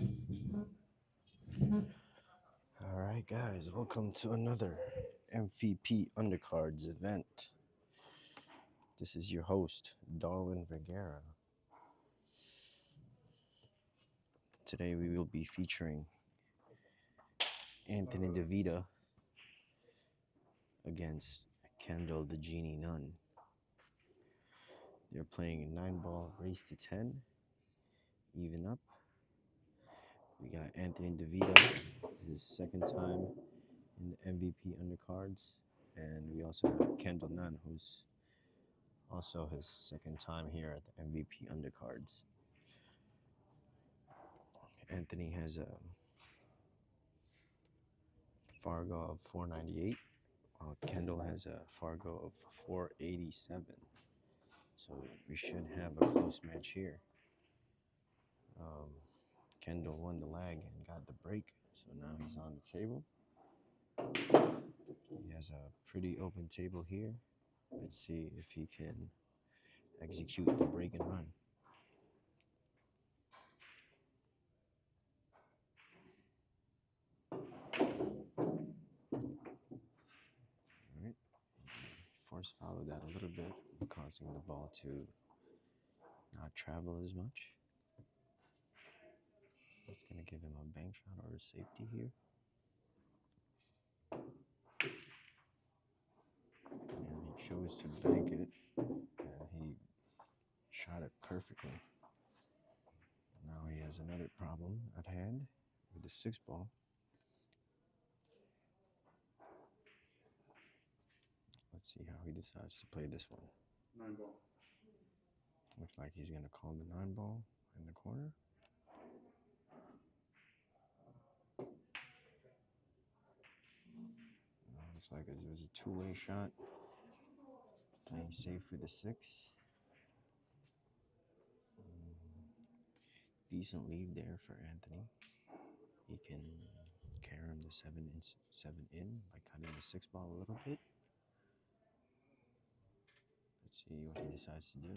All right, guys, welcome to another MVP Undercards event. This is your host, Darwin Vergara. Today we will be featuring Anthony DeVita against Kendall the Genie Nunn. They're playing a 9-ball race to 10, even up. We got Anthony DeVita. This is his second time in the MVP Undercards. And we also have Kendall Nunn, who's also his second time here at the MVP Undercards. Anthony has a Fargo of 498, while Kendall has a Fargo of 487. So we should have a close match here. Kendall won the leg and got the break, so now he's on the table. He has a pretty open table here. Let's see if he can execute the break and run. All right. Force followed that a little bit, causing the ball to not travel as much. That's going to give him a bank shot or a safety here. And he chose to bank it, and he shot it perfectly. Now he has another problem at hand with the 6-ball. Let's see how he decides to play this one. 9-ball. Looks like he's going to call the 9-ball in the corner. Looks like it was a two-way shot. Playing safe with the 6. Decent lead there for Anthony. He can carry him the 7 in by cutting the 6-ball a little bit. Let's see what he decides to do.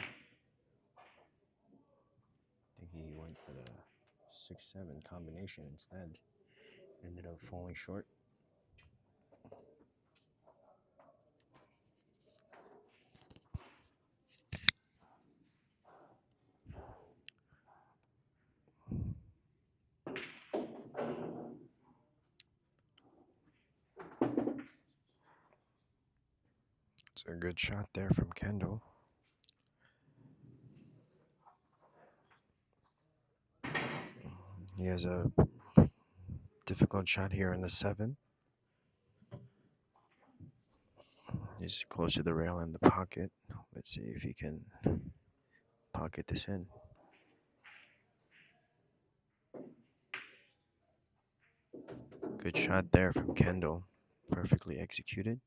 I think he went for the 6-7 combination instead. Ended up falling short. It's a good shot there from Kendall. He has a difficult shot here in the 7. He's close to the rail in the pocket. Let's see if he can pocket this in. Good shot there from Kendall. Perfectly executed.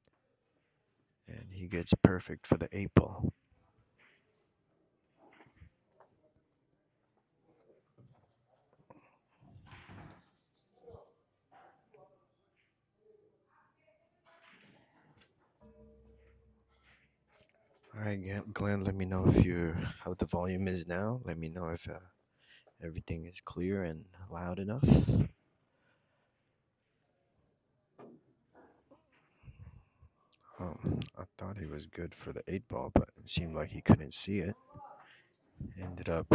And he gets perfect for the 8-ball. All right, Glenn, let me know if you how the volume is now. Let me know if everything is clear and loud enough. I thought he was good for the 8-ball, but it seemed like he couldn't see it. Ended up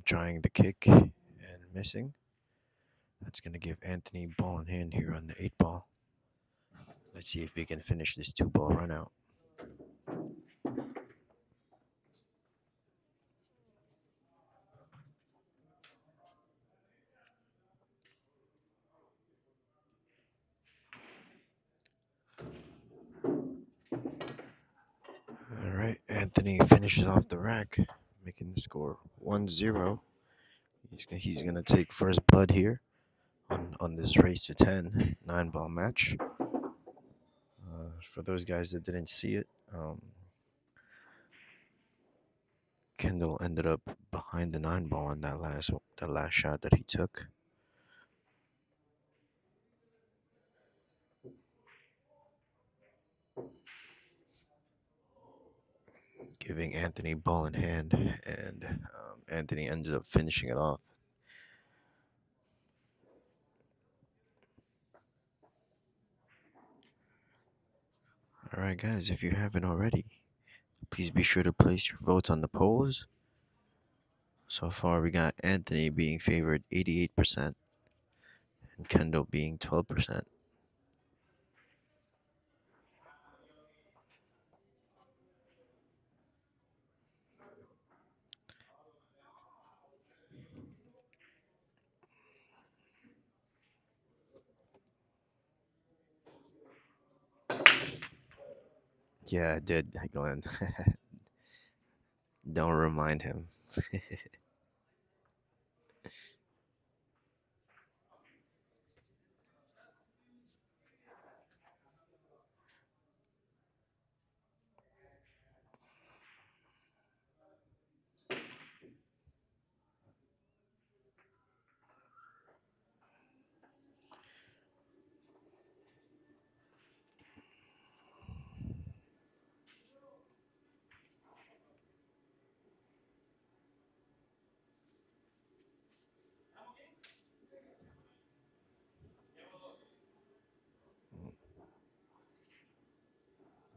trying the kick and missing. That's going to give Anthony ball in hand here on the 8-ball. Let's see if we can finish this 2-ball run out. All right, Anthony finishes off the rack, making the score 1-0. He's going to take first blood here on this race to 10 9-ball match. For those guys that didn't see it, Kendall ended up behind the 9-ball on that last shot that he took. Giving Anthony ball in hand, and Anthony ended up finishing it off. Alright, guys, if you haven't already, please be sure to place your votes on the polls. So far, we got Anthony being favored 88% and Kendall being 12%. Yeah, I did, Glenn. Don't remind him.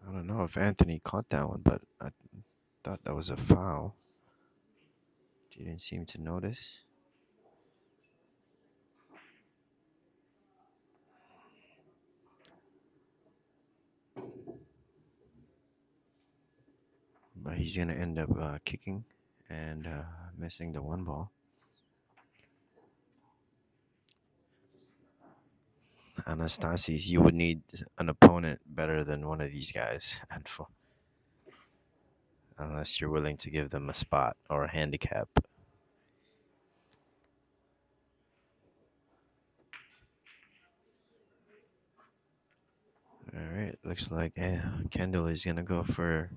I don't know if Anthony caught that one, but I thought that was a foul. Didn't seem to notice. But he's going to end up kicking and missing the one ball. Anastasis, you would need an opponent better than one of these guys, unless you're willing to give them a spot or a handicap. All right, looks like Kendall is gonna go for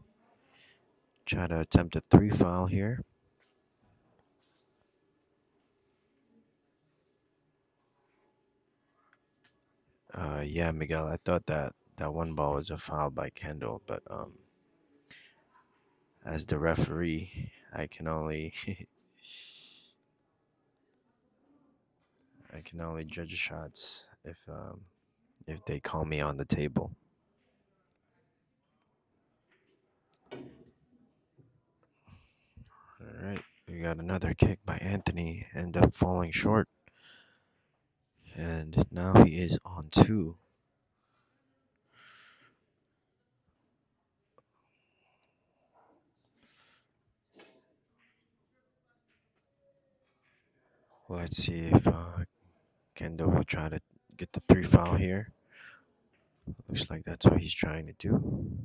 try to attempt a three foul here. Yeah, Miguel, I thought that one ball was a foul by Kendall, but as the referee, I can only I can only judge shots if they call me on the table. All right, we got another kick by Anthony, end up falling short, and now he is on two. Let's see if Kendall will try to get the three foul here. Looks like that's what he's trying to do.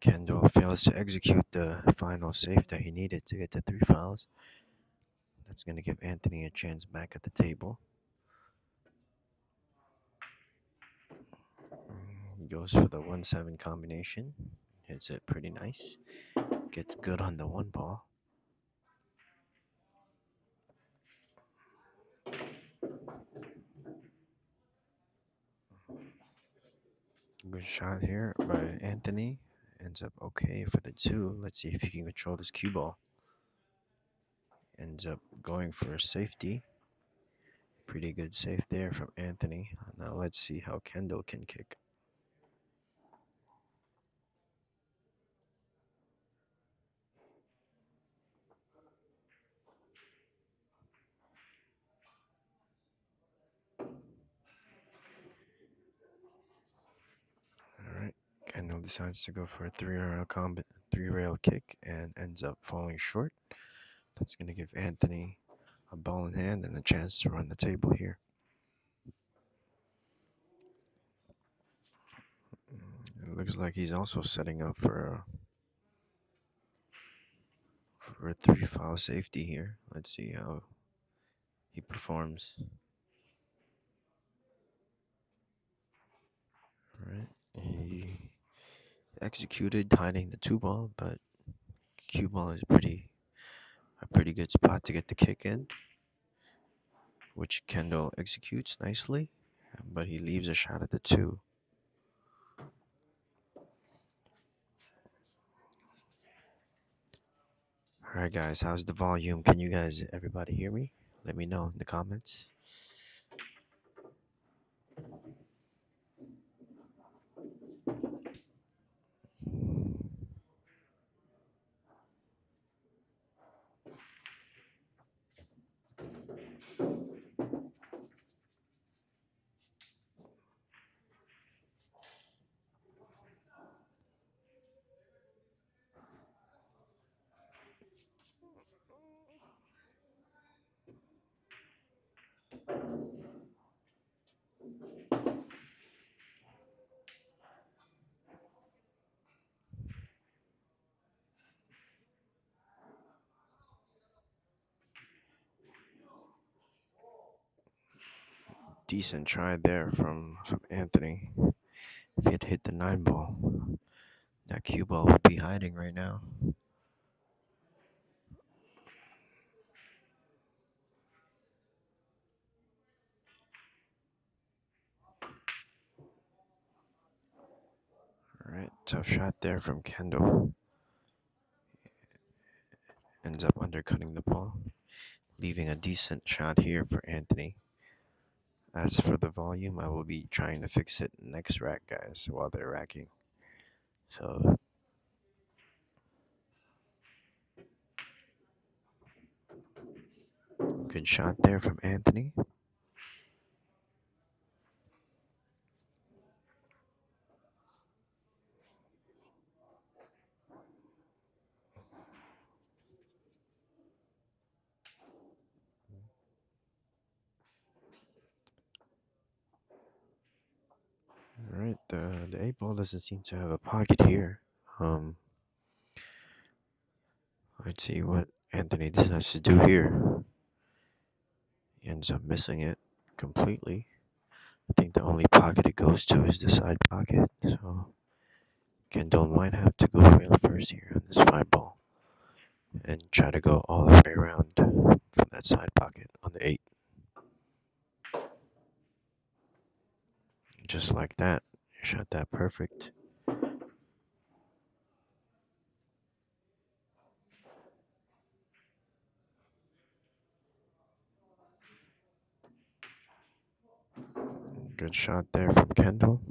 Kendall fails to execute the final save that he needed to get the three fouls. That's going to give Anthony a chance back at the table. He goes for the 1-7 combination. Hits it pretty nice. Gets good on the one ball. Good shot here by Anthony. Ends up okay for the two. Let's see if he can control this cue ball. Ends up going for a safety. Pretty good save there from Anthony. Now let's see how Kendall can kick. All right, Kendall decides to go for a three-rail kick and ends up falling short. That's going to give Anthony a ball in hand and a chance to run the table here. It looks like he's also setting up for a three foul safety here. Let's see how he performs. All right, he executed hiding the two ball, but cue ball is a pretty good spot to get the kick in, which Kendall executes nicely, but he leaves a shot at the two. All right, guys, how's the volume? Can you guys, everybody hear me? Let me know in the comments. Decent try there from Anthony. If he had hit the 9 ball, that cue ball would be hiding right now. All right, tough shot there from Kendall. Ends up undercutting the ball, leaving a decent shot here for Anthony. As for the volume, I will be trying to fix it next rack, guys, while they're racking. So, good shot there from Anthony. All right, the 8 ball doesn't seem to have a pocket here. Let's see what Anthony decides to do here. He ends up missing it completely. I think the only pocket it goes to is the side pocket. So Kendall might have to go rail first here on this 5 ball and try to go all the way around from that side pocket on the 8. Just like that. Shot that perfect. Good shot there from Kendall.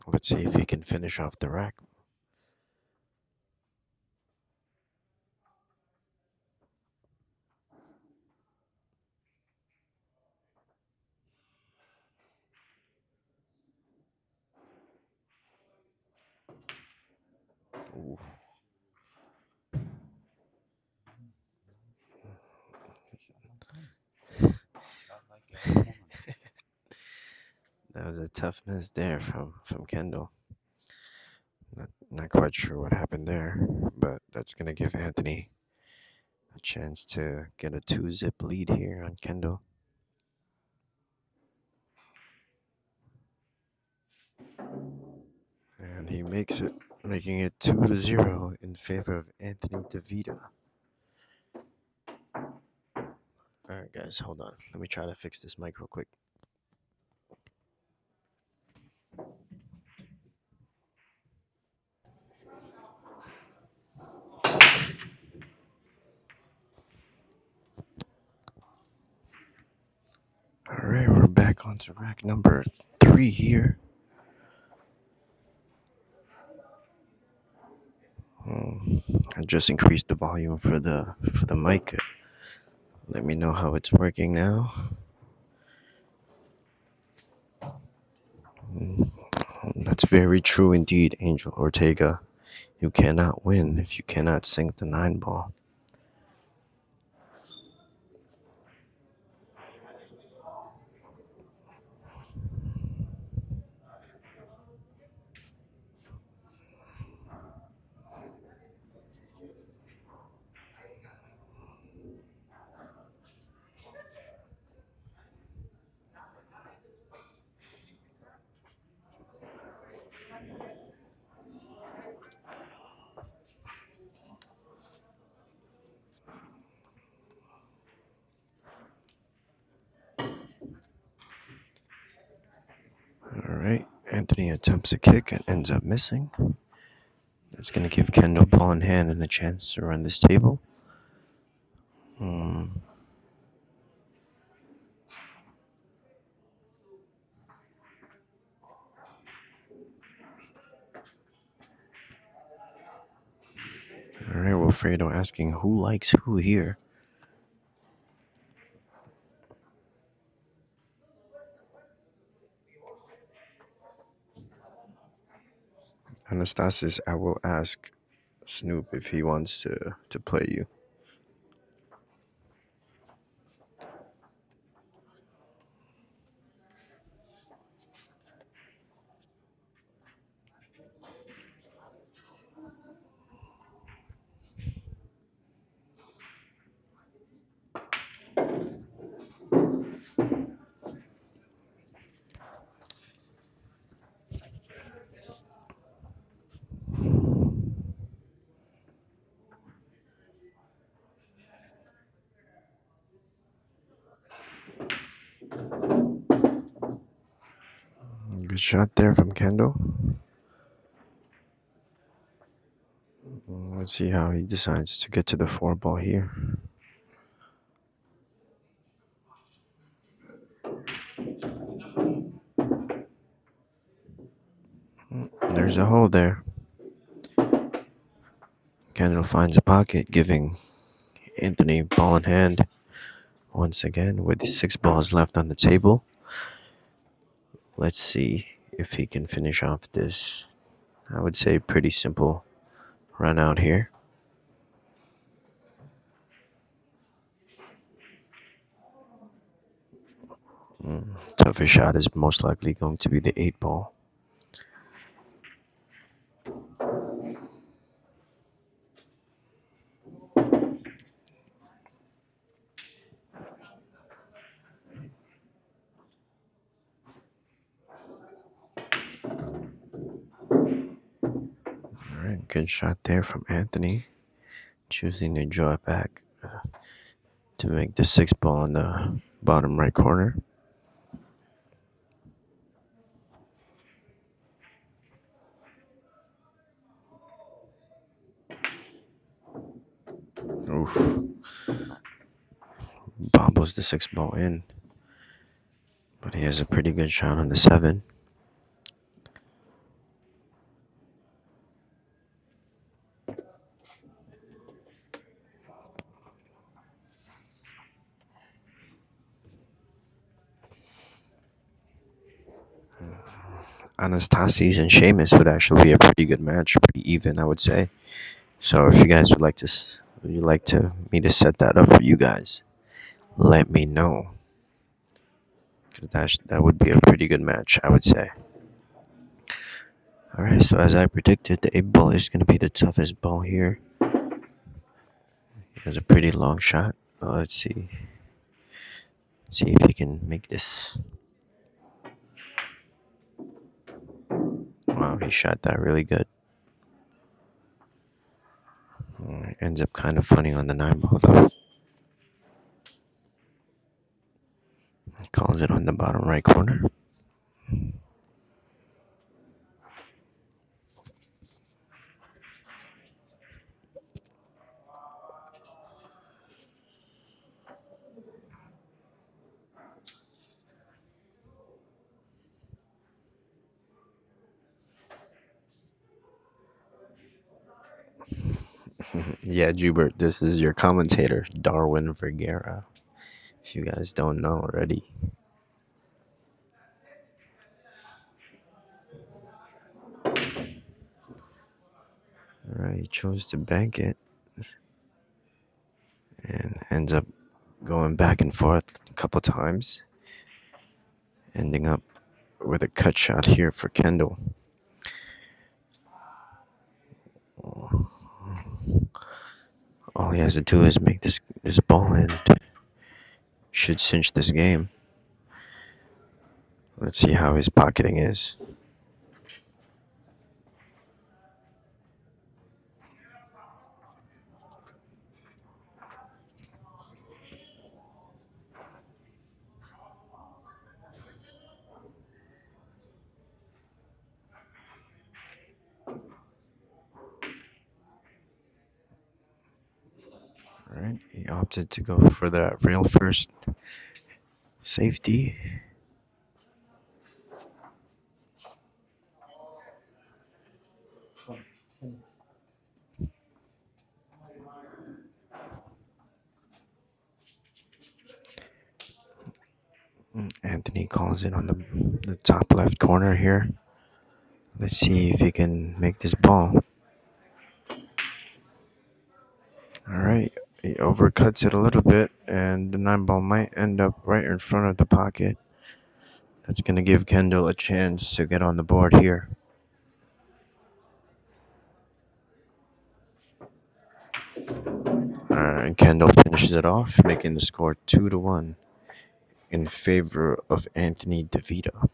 Let's see if he can finish off the rack. Ooh. That was a tough miss there from Kendall. Not quite sure what happened there, but that's going to give Anthony a chance to get a 2-zip lead here on Kendall. And he makes it, making it 2-0 in favor of Anthony DeVita. Alright, guys, hold on. Let me try to fix this mic real quick. Alright, we're back onto rack number 3 here. I just increased the volume for the mic. Let me know how it's working now. That's very true indeed, Angel Ortega. You cannot win if you cannot sink the 9 ball. Alright, Anthony attempts a kick and ends up missing. That's going to give Kendall ball in hand and a chance to run this table. Alright, Wilfredo asking who likes who here. Anastasis, I will ask Snoop if he wants to play you. Good shot there from Kendall. Let's see how he decides to get to the 4 ball here. There's a hole there. Kendall finds a pocket, giving Anthony ball in hand once again with 6 balls left on the table. Let's see if he can finish off this, I would say, pretty simple run out here. Toughest shot is most likely going to be the 8 ball. All right, good shot there from Anthony, choosing to draw it back to make the 6 ball in the bottom right corner. Oof. Bobbles the 6 ball in, but he has a pretty good shot on the 7. Anastasis and Sheamus would actually be a pretty good match, pretty even, I would say. So if you guys would like me to set that up for you guys, let me know, because that would be a pretty good match, I would say. All right, so as I predicted, the 8 ball is going to be the toughest ball here. He has a pretty long shot. Let's see if he can make this. Wow, he shot that really good. Ends up kind of funny on the 9 ball though. Calls it on the bottom right corner. Yeah, Jubert, this is your commentator, Darwin Vergara. If you guys don't know already. Alright, he chose to bank it and ends up going back and forth a couple times, ending up with a cut shot here for Kendall. All he has to do is make this ball and should cinch this game. Let's see how his pocketing is. Alright, he opted to go for that rail first safety. Anthony calls it on the top left corner here. Let's see if he can make this ball. Alright, he overcuts it a little bit, and the 9 ball might end up right in front of the pocket. That's going to give Kendall a chance to get on the board here. And Kendall finishes it off, making the score 2-1 in favor of Anthony DeVita.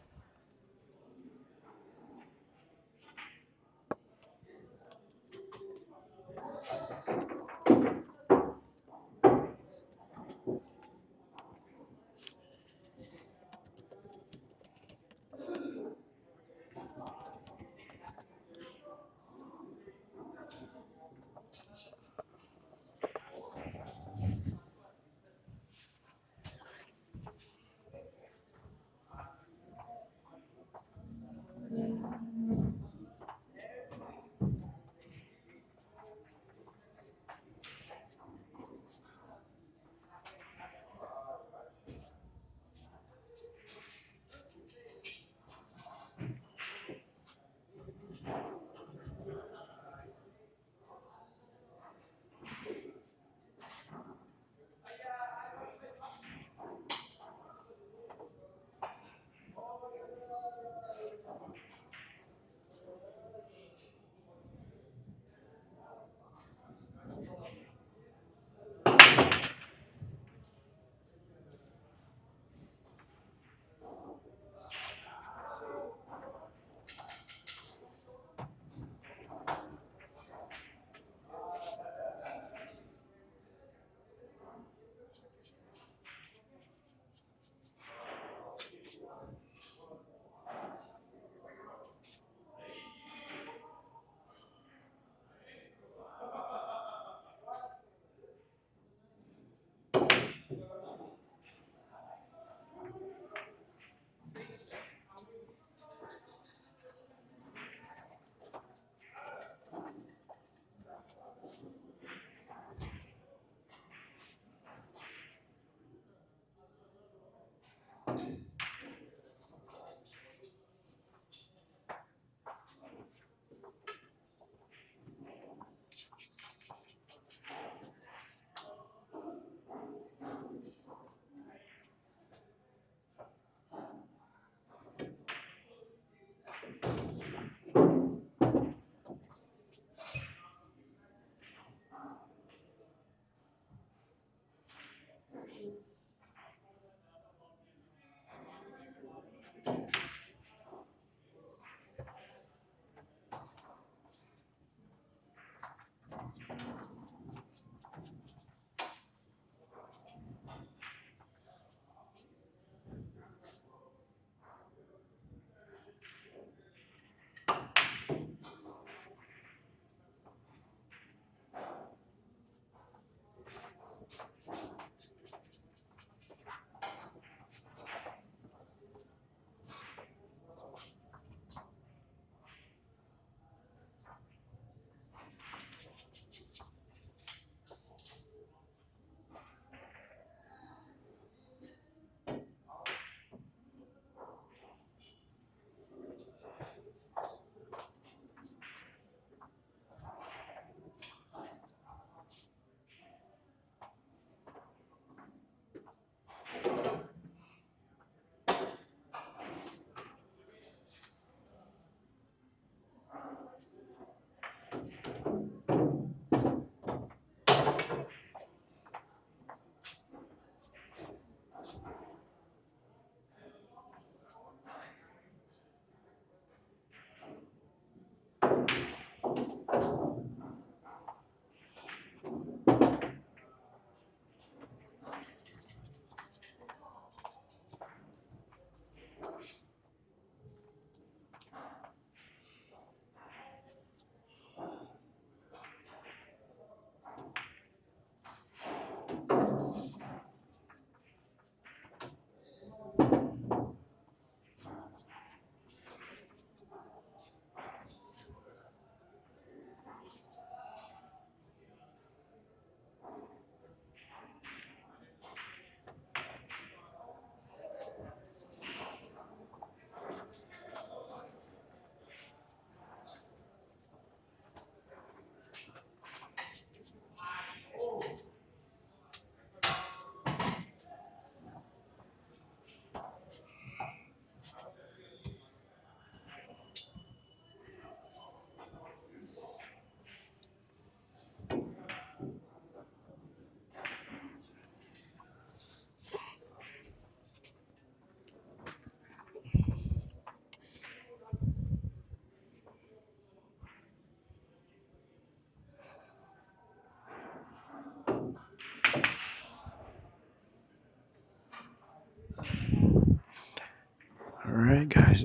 Alright, guys.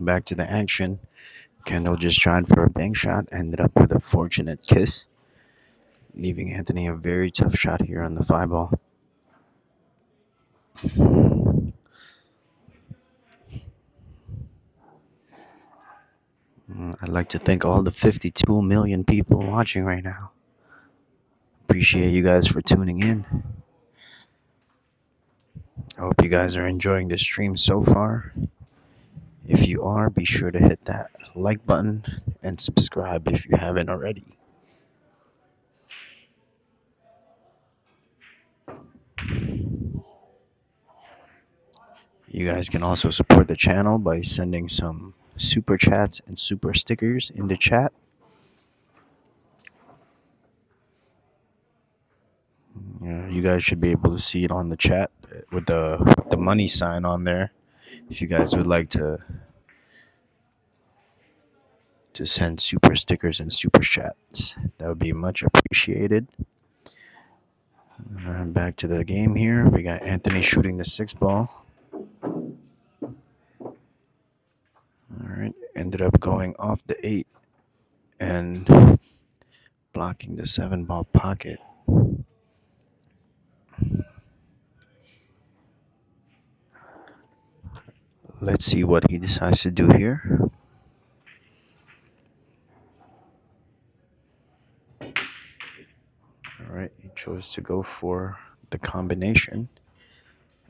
Back to the action. Kendall just tried for a bank shot, ended up with a fortunate kiss, leaving Anthony a very tough shot here on the 5 ball. I'd like to thank all the 52 million people watching right now. Appreciate you guys for tuning in. I hope you guys are enjoying the stream so far. If you are, be sure to hit that like button and subscribe if you haven't already. You guys can also support the channel by sending some super chats and super stickers in the chat. You guys should be able to see it on the chat with the money sign on there. If you guys would like to send super stickers and super chats, that would be much appreciated. Back to the game here. We got Anthony shooting the 6 ball. All right, ended up going off the 8 and blocking the 7 ball pocket. Let's see what he decides to do here. All right, he chose to go for the combination.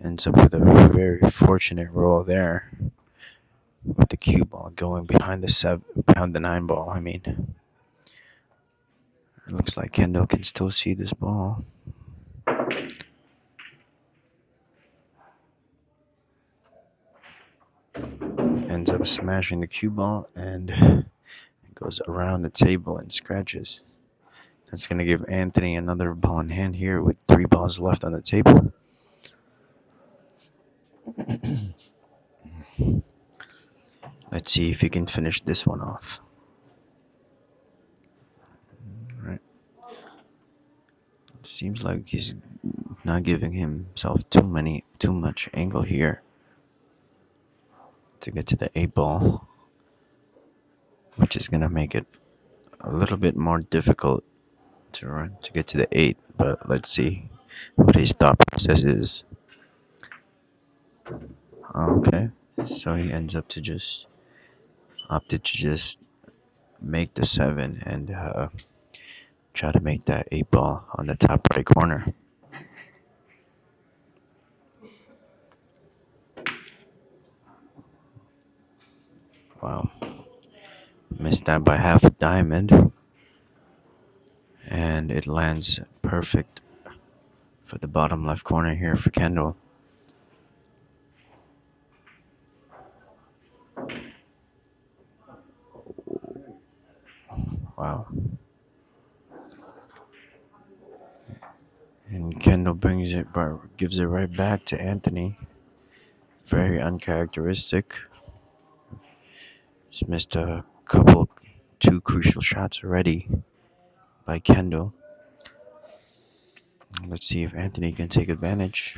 Ends up with a very fortunate roll there, with the cue ball going behind the 9 ball. I mean, it looks like Kendall can still see this ball. Ends up smashing the cue ball and goes around the table and scratches. That's going to give Anthony another ball in hand here with 3 balls left on the table. Let's see if he can finish this one off. All right. Seems like he's not giving himself too much angle here to get to the 8 ball, which is going to make it a little bit more difficult to get to the 8. But let's see what his thought process is. Okay, so he ends up to just opted to just make the 7 and try to make that 8 ball on the top right corner. Wow, missed that by half a diamond, and it lands perfect for the bottom left corner here for Kendall. Wow. And Kendall gives it right back to Anthony. Very uncharacteristic. He's missed two crucial shots already by Kendall. Let's see if Anthony can take advantage.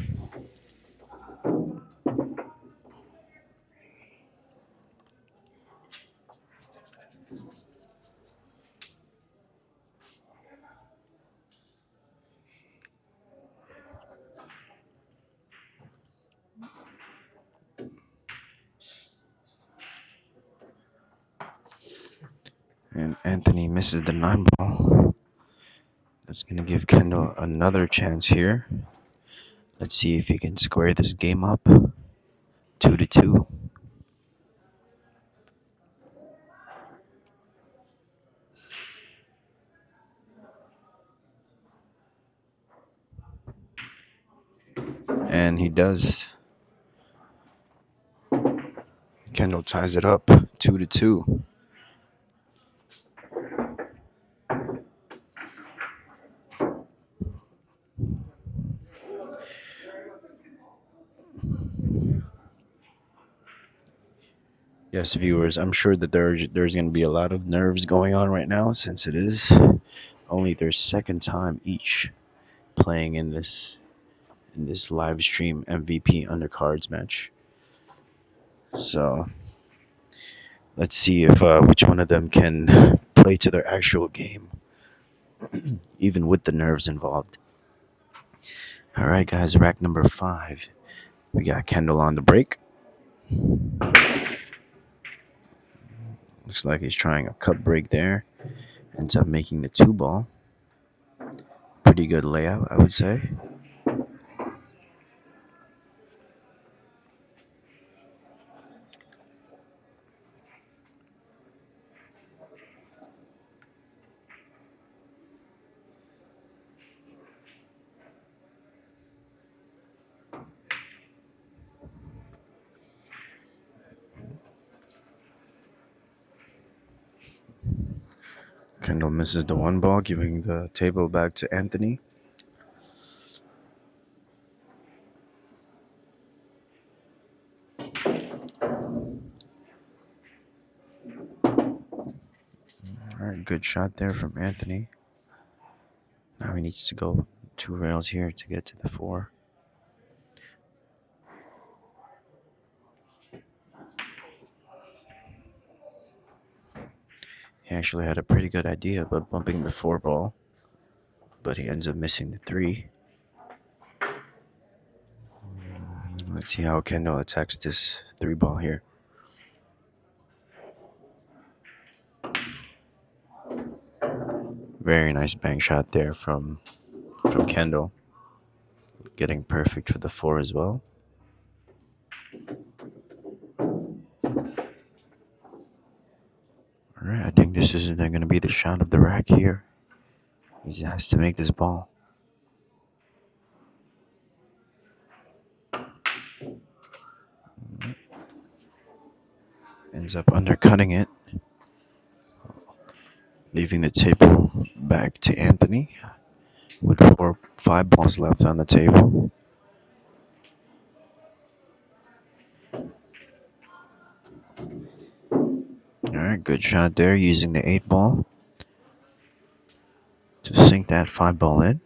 And Anthony misses the 9 ball. That's going to give Kendall another chance here. Let's see if he can square this game up. 2-2. And he does. Kendall ties it up 2-2. Yes, viewers, I'm sure that there's going to be a lot of nerves going on right now, since it is only their second time each playing in this live stream MVP Undercards match. So let's see if which one of them can play to their actual game, even with the nerves involved. All right, guys, rack number 5. We got Kendall on the break. Looks like he's trying a cut break there. Ends up making the 2-ball. Pretty good layout, I would say. Kendall misses the 1 ball, giving the table back to Anthony. All right, good shot there from Anthony. Now he needs to go 2 rails here to get to the 4. He actually had a pretty good idea about bumping the 4-ball, but he ends up missing the 3. Let's see how Kendall attacks this 3-ball here. Very nice bank shot there from Kendall. Getting perfect for the 4 as well. All right, I think this is going to be the shot of the rack here. He just has to make this ball. Ends up undercutting it, leaving the table back to Anthony with 5 balls left on the table. All right, good shot there using the 8-ball to sink that 5-ball in.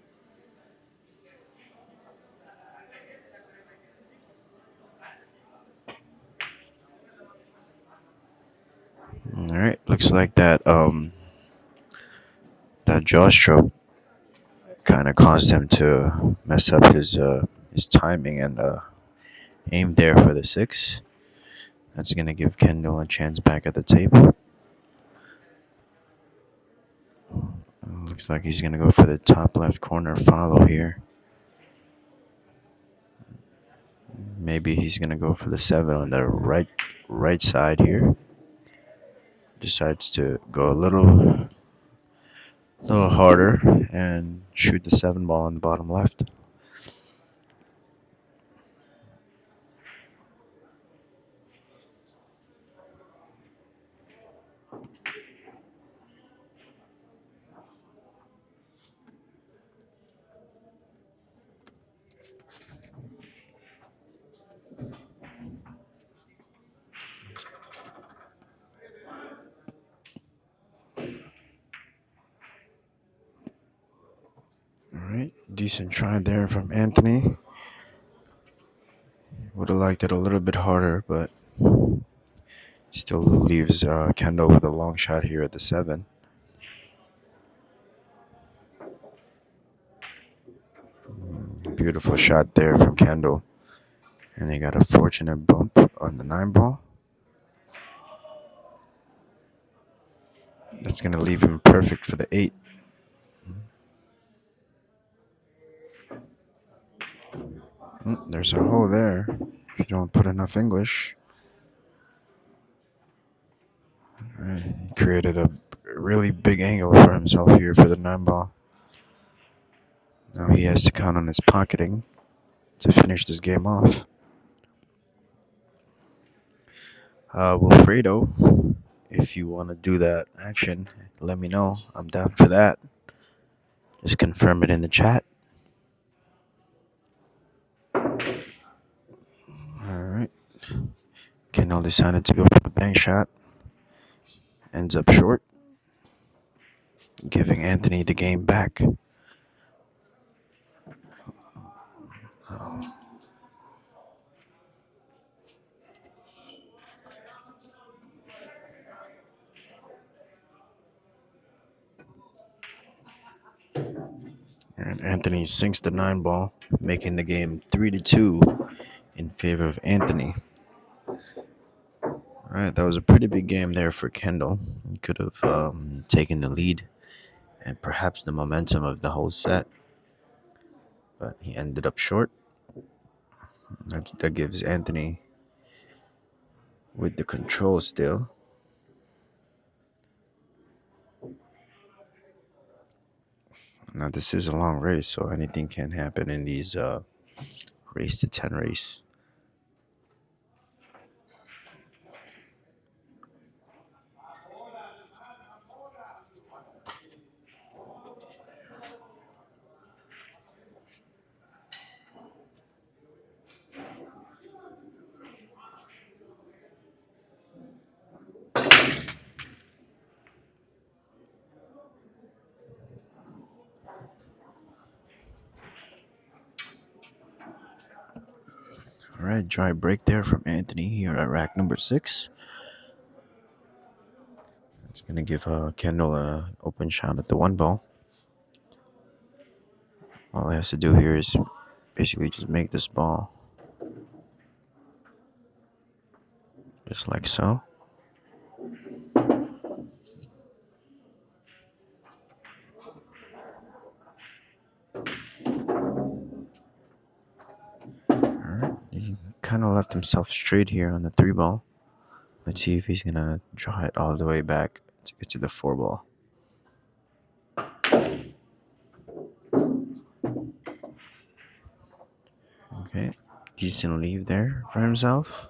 All right, looks like that jaw stroke kind of caused him to mess up his timing and aim there for the 6. That's going to give Kendall a chance back at the table. Looks like he's going to go for the top left corner follow here. Maybe he's going to go for the 7 on the right side here. Decides to go a little harder and shoot the 7-ball on the bottom left. All right, decent try there from Anthony. Would have liked it a little bit harder, but still leaves Kendall with a long shot here at the 7. Beautiful shot there from Kendall. And they got a fortunate bump on the 9-ball. That's going to leave him perfect for the 8. There's a hole there if you don't put enough English. Right, he created a really big angle for himself here for the 9-ball. Now he has to count on his pocketing to finish this game off. Wilfredo, if you want to do that action, let me know. I'm down for that. Just confirm it in the chat. Alright. Kendall decided to go for the bank shot. Ends up short, giving Anthony the game back. And Anthony sinks the 9 ball, making the game 3-2 in favor of Anthony. All right, that was a pretty big game there for Kendall. He could have taken the lead and perhaps the momentum of the whole set, but he ended up short. That gives Anthony with the control still. Now this is a long race, so anything can happen in these race to 10 race. All right, dry break there from Anthony here at rack number 6. It's going to give Kendall an open shot at the 1 ball. All he has to do here is basically just make this ball. Just like so. Alright, he kind of left himself straight here on the 3 ball. Let's see if he's going to draw it all the way back to get to the 4 ball. Okay, decent leave there for himself.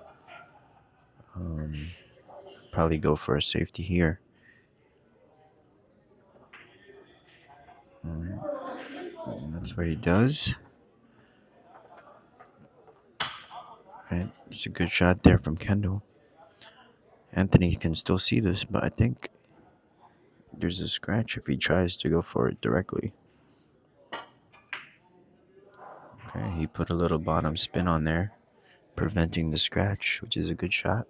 Probably go for a safety here. And that's what he does. Right, it's a good shot there from Kendall. Anthony can still see this, but I think there's a scratch if he tries to go for it directly. Okay, he put a little bottom spin on there, preventing the scratch, which is a good shot.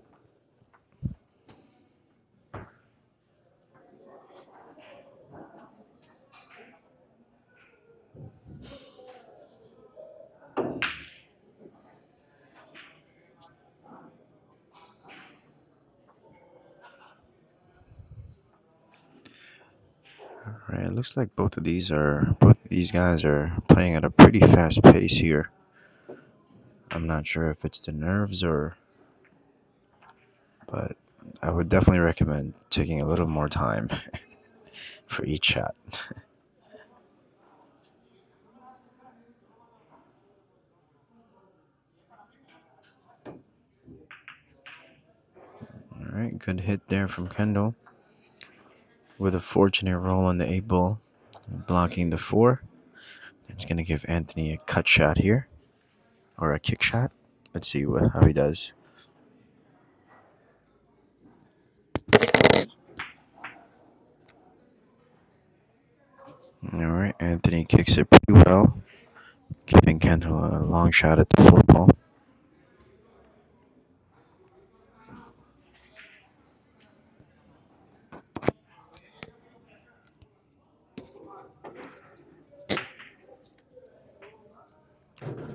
All right, it looks like both of these guys are playing at a pretty fast pace here. I'm not sure if it's the nerves but I would definitely recommend taking a little more time for each shot. All right, good hit there from Kendall with a fortunate roll on the 8 ball, blocking the 4. It's going to give Anthony a cut shot here, or a kick shot. Let's see how he does. All right, Anthony kicks it pretty well, giving Kendall a long shot at the 4 ball.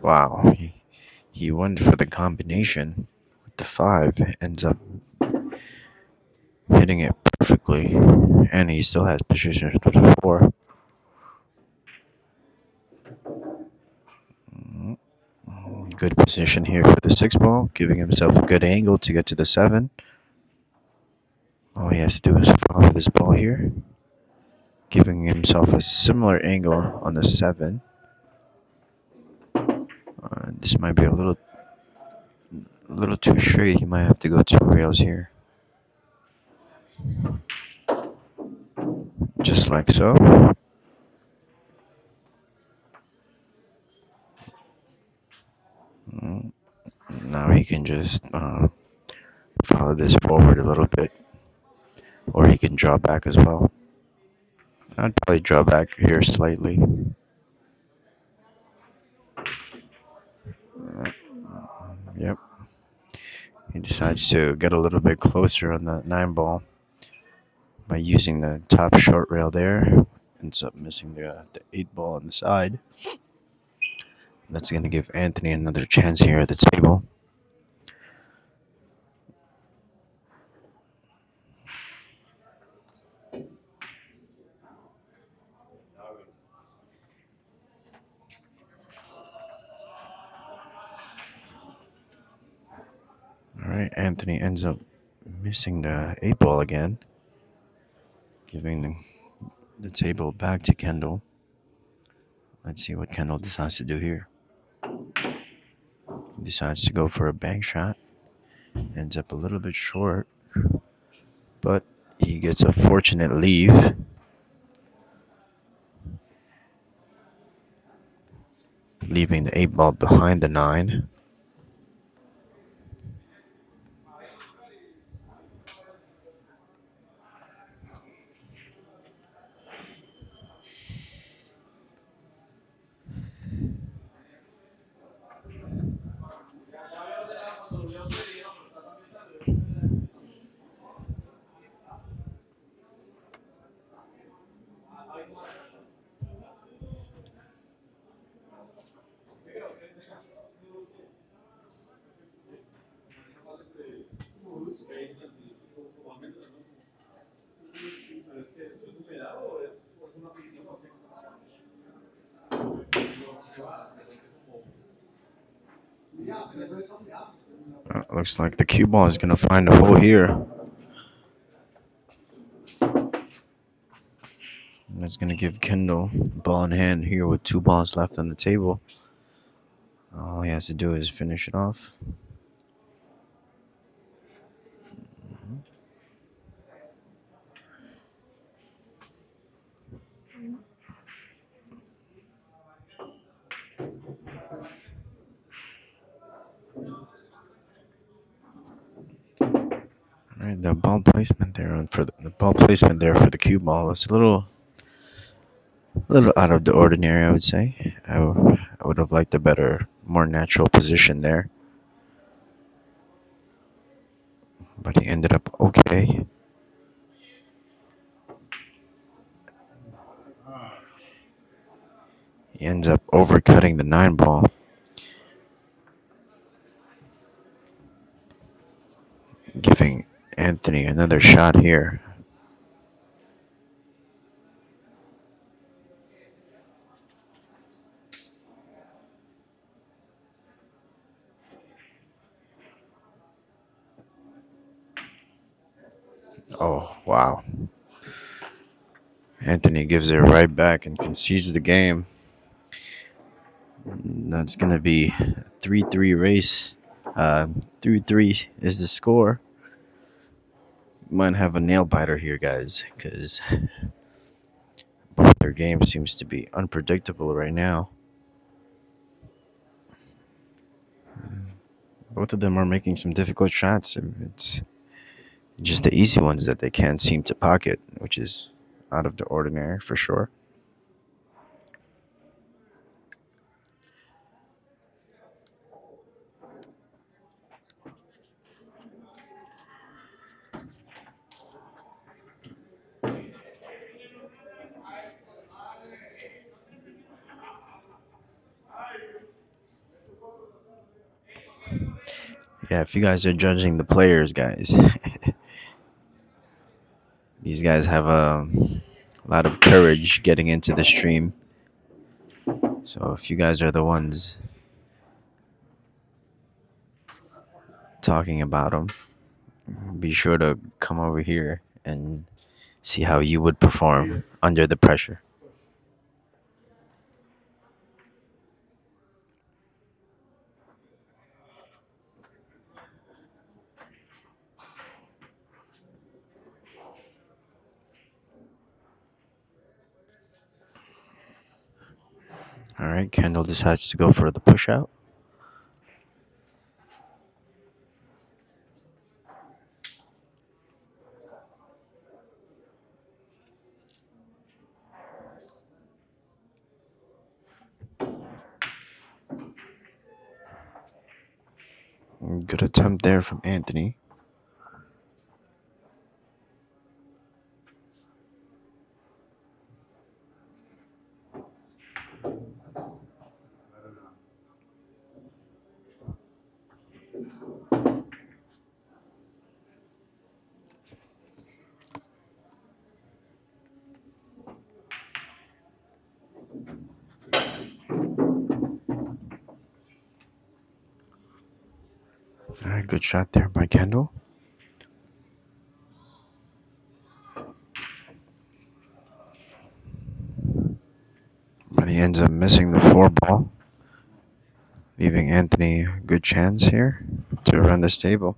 Wow, he went for the combination with the 5, ends up hitting it perfectly, and he still has position for the 4. Good position here for the 6 ball, giving himself a good angle to get to the 7. All he has to do is follow this ball here, giving himself a similar angle on the 7. This might be a little too straight. He might have to go 2 rails here. Just like so. Now he can just follow this forward a little bit, or he can draw back as well. I'd probably draw back here slightly. Yep. He decides to get a little bit closer on the 9 ball by using the top short rail there ends up missing the 8 ball on the side. That's going to give Anthony another chance here at the table. All right, Anthony ends up missing the 8 ball again, giving the table back to Kendall. Let's see what Kendall decides to do here. He decides to go for a bank shot. Ends up a little bit short, but he gets a fortunate leave. Leaving the 8 ball behind the 9. Looks like the cue ball is going to find a hole here. That's going to give Kendall ball in hand here with 2 balls left on the table. All he has to do is finish it off. All right, the ball placement there for the cue ball was a little out of the ordinary, I would say. I would have liked a better, more natural position there. But he ended up okay. He ends up overcutting the 9 ball, giving Anthony another shot here. Oh, wow. Anthony gives it right back and concedes the game. That's going to be a 3-3 race. 3-3 is the score. Might have a nail biter here, guys, because both their games seems to be unpredictable right now. Both of them are making some difficult shots. It's just the easy ones that they can't seem to pocket, which is out of the ordinary for sure. Yeah, if you guys are judging the players, guys, these guys have a lot of courage getting into the stream. So if you guys are the ones talking about them, be sure to come over here and see how you would perform under the pressure. All right, Kendall decides to go for the push out. Good attempt there from Anthony. right, good shot there by Kendall. But he ends up missing the 4 ball, leaving Anthony a good chance here to run this table.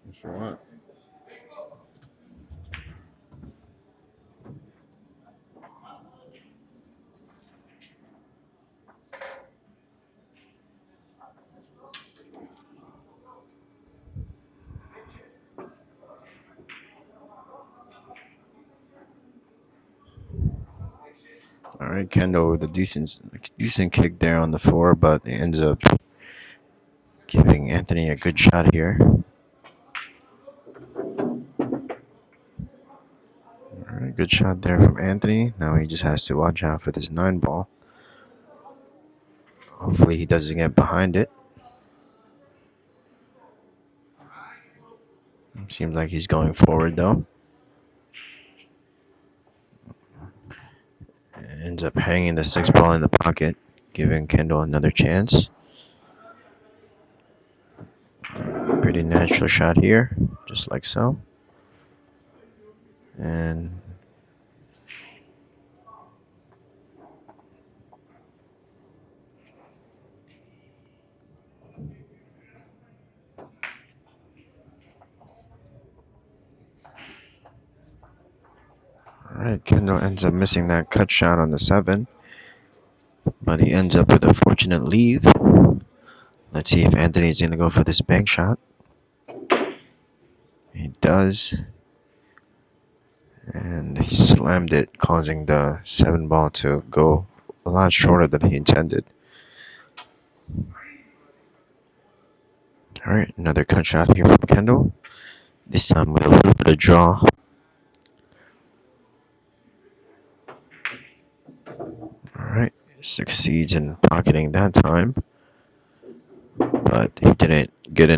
What you want? All right, Kendall with a decent kick there on the 4, but it ends up giving Anthony a good shot here. All right, good shot there from Anthony. Now he just has to watch out for this 9 ball. Hopefully he doesn't get behind it. Seems like he's going forward though. Ends up hanging the 6 ball in the pocket, giving Kendall another chance. Pretty natural shot here, just like so. And all right, Kendall ends up missing that cut shot on the 7, but he ends up with a fortunate leave. Let's see if Anthony's going to go for this bank shot. He does. And he slammed it, causing the 7 ball to go a lot shorter than he intended. All right, another cut shot here from Kendall. This time with a little bit of draw. All right, succeeds in pocketing that time, but he didn't get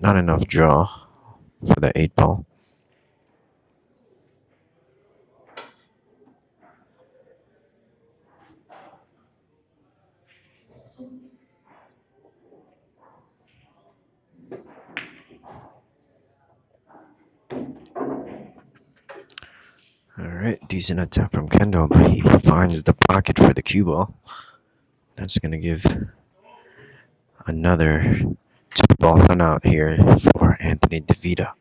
not enough draw for the 8 ball. All right, decent attempt from Kendall, but he finds the pocket for the cue ball. That's going to give another 2-ball run out here for Anthony DeVita.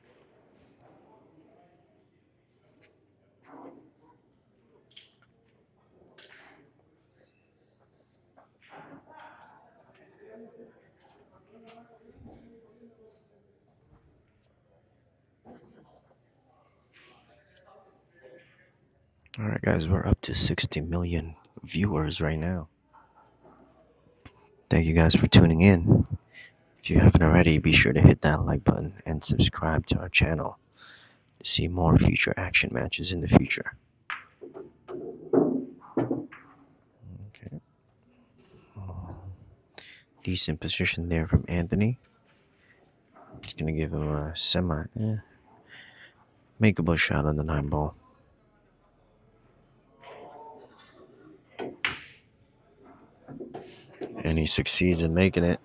All right, guys, we're up to 60 million viewers right now. Thank you guys for tuning in. If you haven't already, be sure to hit that like button and subscribe to our channel to see more future action matches in the future. Okay. Decent position there from Anthony. He's going to give him a makeable shot on the 9 ball. And he succeeds in making it.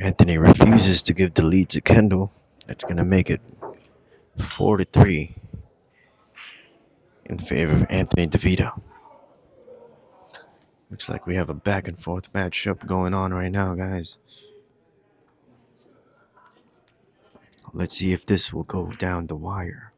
Anthony refuses to give the lead to Kendall. That's going to make it 4-3 in favor of Anthony DeVita. Looks like we have a back and forth matchup going on right now, guys. Let's see if this will go down the wire.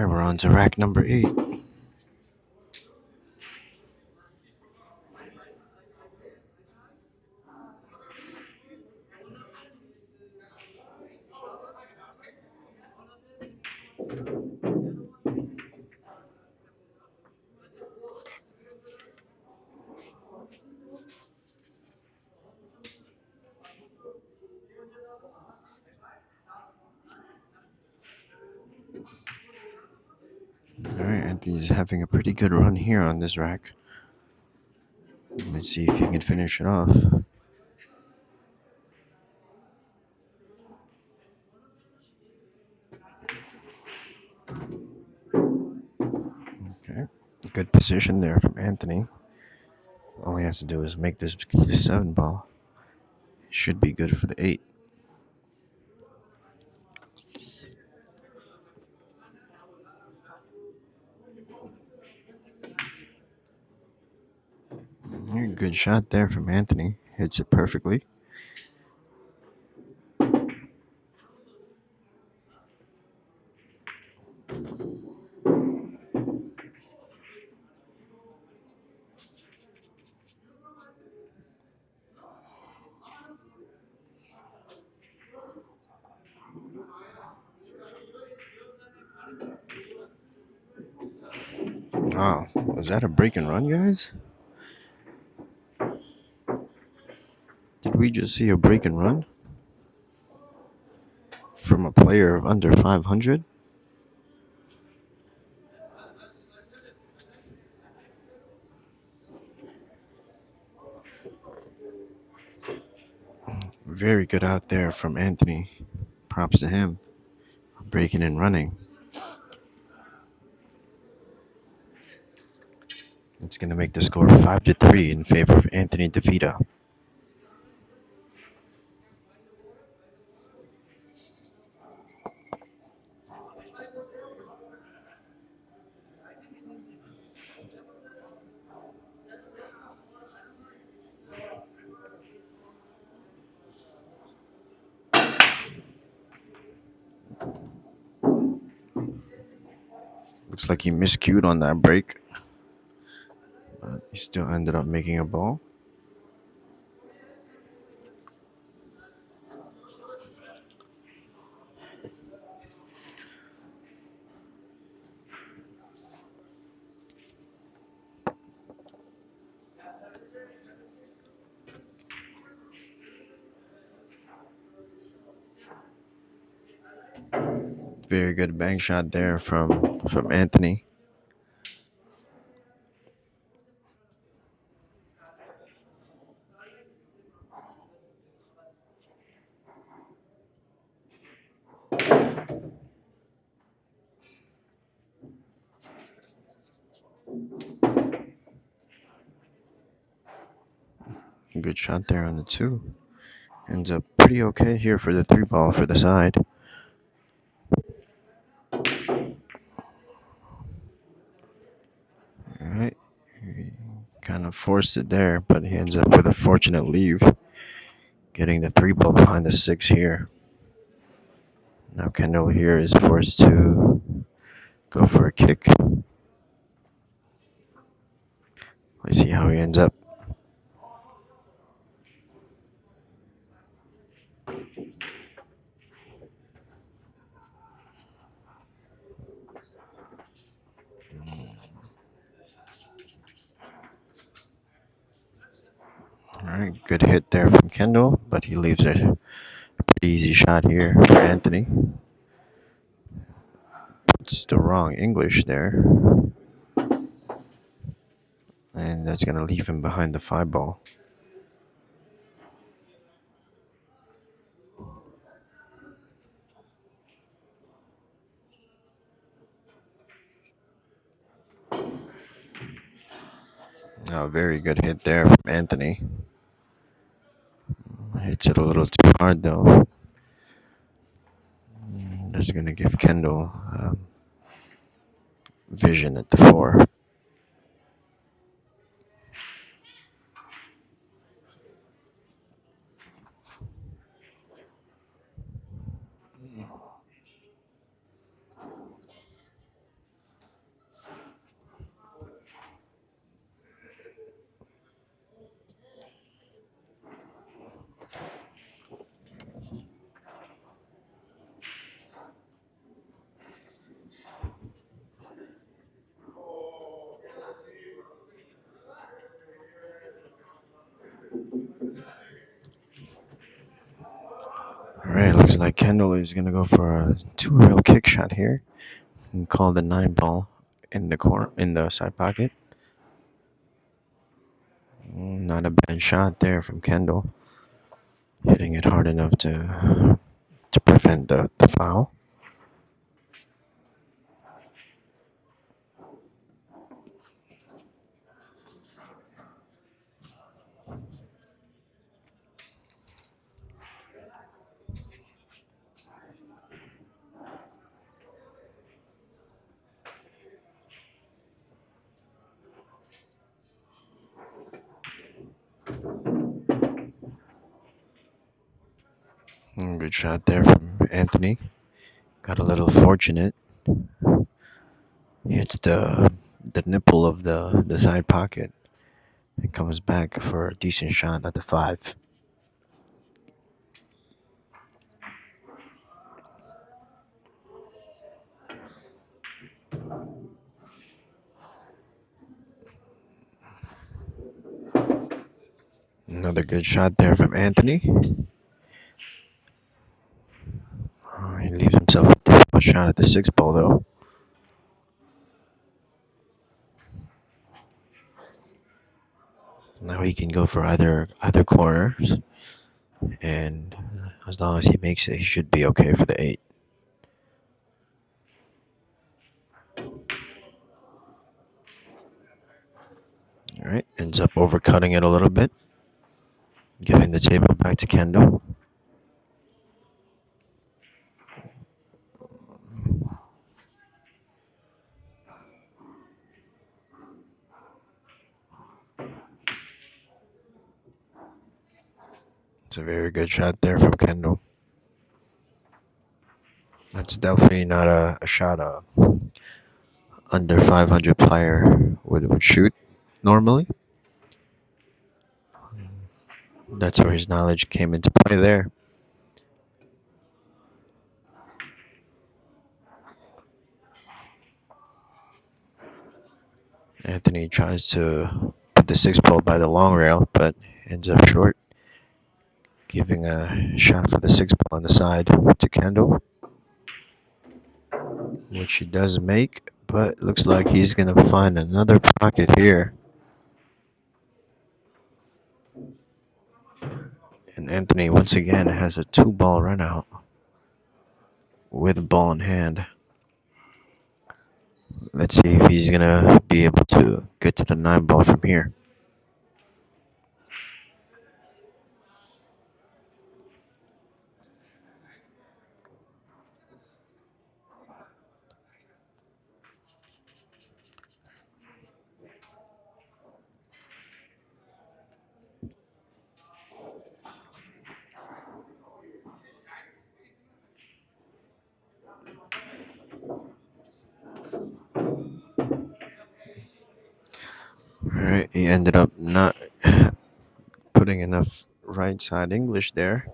Alright, we're on to rack number 8. Alright, Anthony's having a pretty good run here on this rack. Let's see if he can finish it off. Okay, good position there from Anthony. All he has to do is make this 7 ball. Should be good for the 8. Good shot there from Anthony. Hits it perfectly. Wow, was that a break and run, guys? Did we just see a break and run from a player of under 500? Very good out there from Anthony. Props to him. Breaking and running. It's going to make the score 5-3 in favor of Anthony DeVita. Looks like he miscued on that break. But he still ended up making a ball. Very good bank shot there from Anthony. Good shot there on the 2. Ends up pretty okay here for the 3 ball for the side. Alright. He kind of forced it there, but he ends up with a fortunate leave. Getting the 3 ball behind the 6 here. Now Kendall here is forced to go for a kick. Let's see how he ends up. Alright, good hit there from Kendall, but he leaves a pretty easy shot here for Anthony. It's the wrong English there. And that's going to leave him behind the 5 ball. Oh, very good hit there from Anthony. Hits it a little too hard though. That's going to give Kendall vision at the 4. Alright, looks like Kendall is gonna go for a two-rail kick shot here and call the 9 ball in the side pocket. Not a bad shot there from Kendall, hitting it hard enough to prevent the foul. Good shot there from Anthony. Got a little fortunate. Hits the nipple of the side pocket and comes back for a decent shot at the 5. Another good shot there from Anthony. He leaves himself a difficult shot at the 6 ball though. Now he can go for either corners, and as long as he makes it, he should be okay for the 8. All right, ends up overcutting it a little bit, giving the table back to Kendall. It's a very good shot there from Kendall. That's definitely not a shot under 500 player would shoot normally. That's where his knowledge came into play there. Anthony tries to put the 6 ball by the long rail, but ends up short, giving a shot for the 6 ball on the side to Kendall, which he does make, but looks like he's going to find another pocket here. And Anthony, once again, has a 2-ball run out with a ball in hand. Let's see if he's going to be able to get to the 9 ball from here. Alright, he ended up not putting enough right side English there.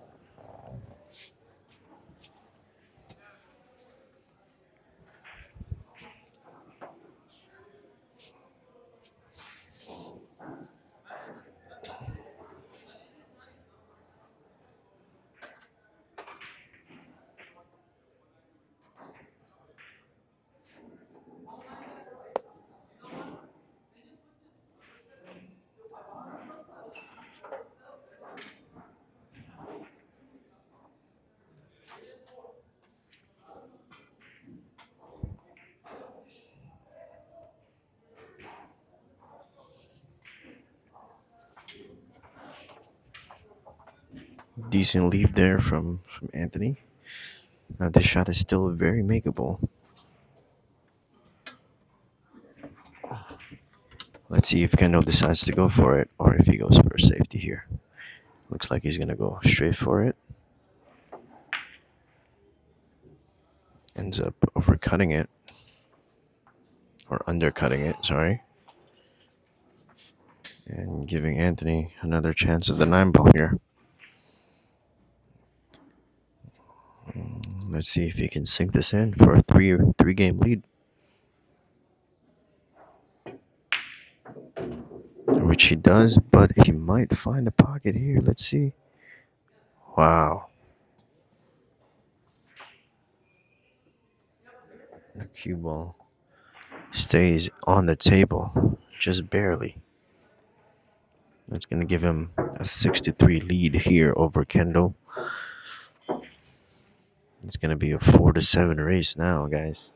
Decent leave there from Anthony. Now this shot is still very makeable. Let's see if Kendall decides to go for it or if he goes for a safety here. Looks like he's going to go straight for it. Ends up overcutting it. Or undercutting it, sorry. And giving Anthony another chance at the 9 ball here. Let's see if he can sink this in for a three game lead. Which he does, but he might find a pocket here. Let's see. Wow. Cue ball stays on the table, just barely. That's going to give him a 6-3 lead here over Kendall. It's going to be a 4-7 race now, guys.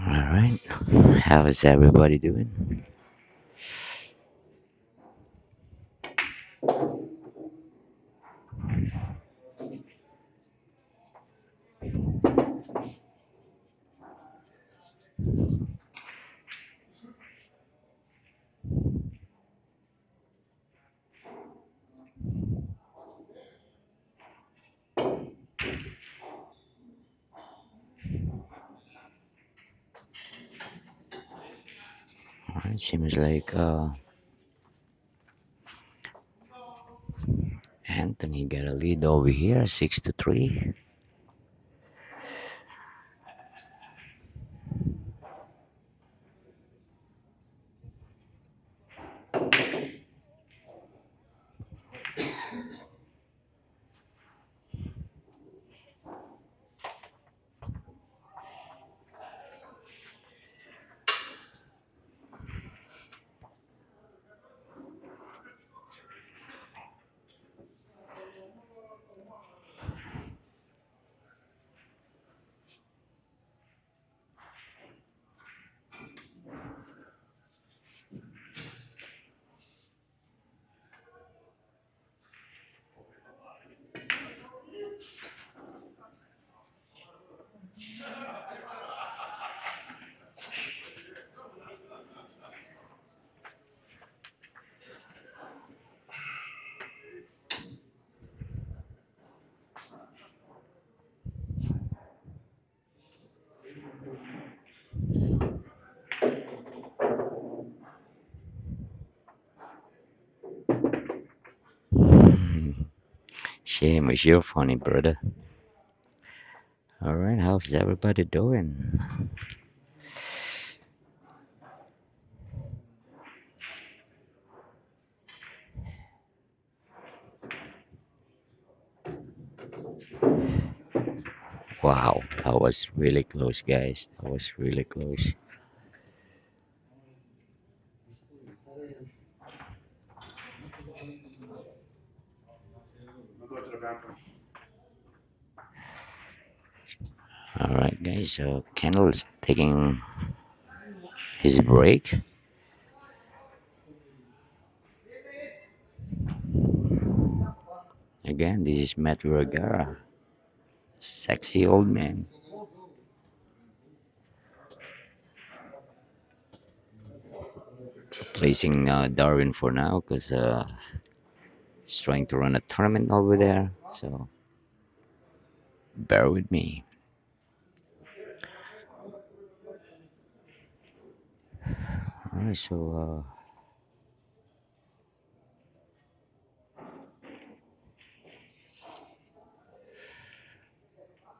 All right. How is everybody doing? It seems like Anthony got a lead over here, 6-3. Seamus, you're funny, brother. All right, how's everybody doing? Wow, that was really close, guys. That was really close. All right, guys. So Kendall's taking his break. Again, this is Matt Vergara, sexy old man. Placing Darwin for now because he's trying to run a tournament over there. So bear with me. All right, so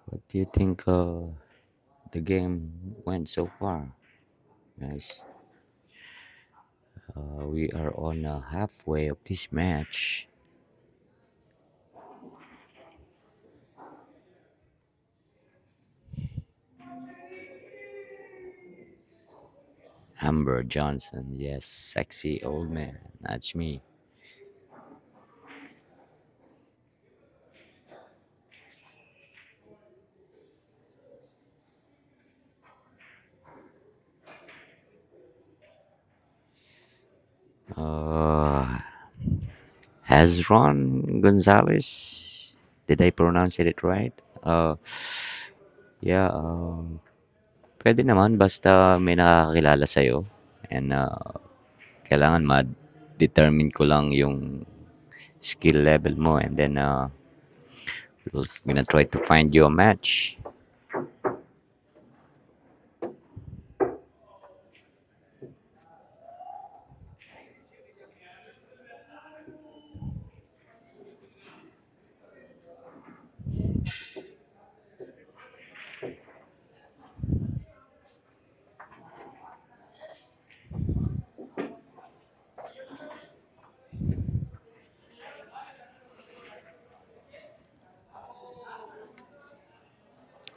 what do you think the game went so far, guys? We are on halfway of this match. Amber Johnson, yes, sexy old man. That's me. Uh, Hazron Gonzalez. Did I pronounce it right? Yeah, pwede naman basta may nakakakilala sa'yo. And kailangan ma-determine ko lang yung skill level mo. And then we're gonna try to find you a match.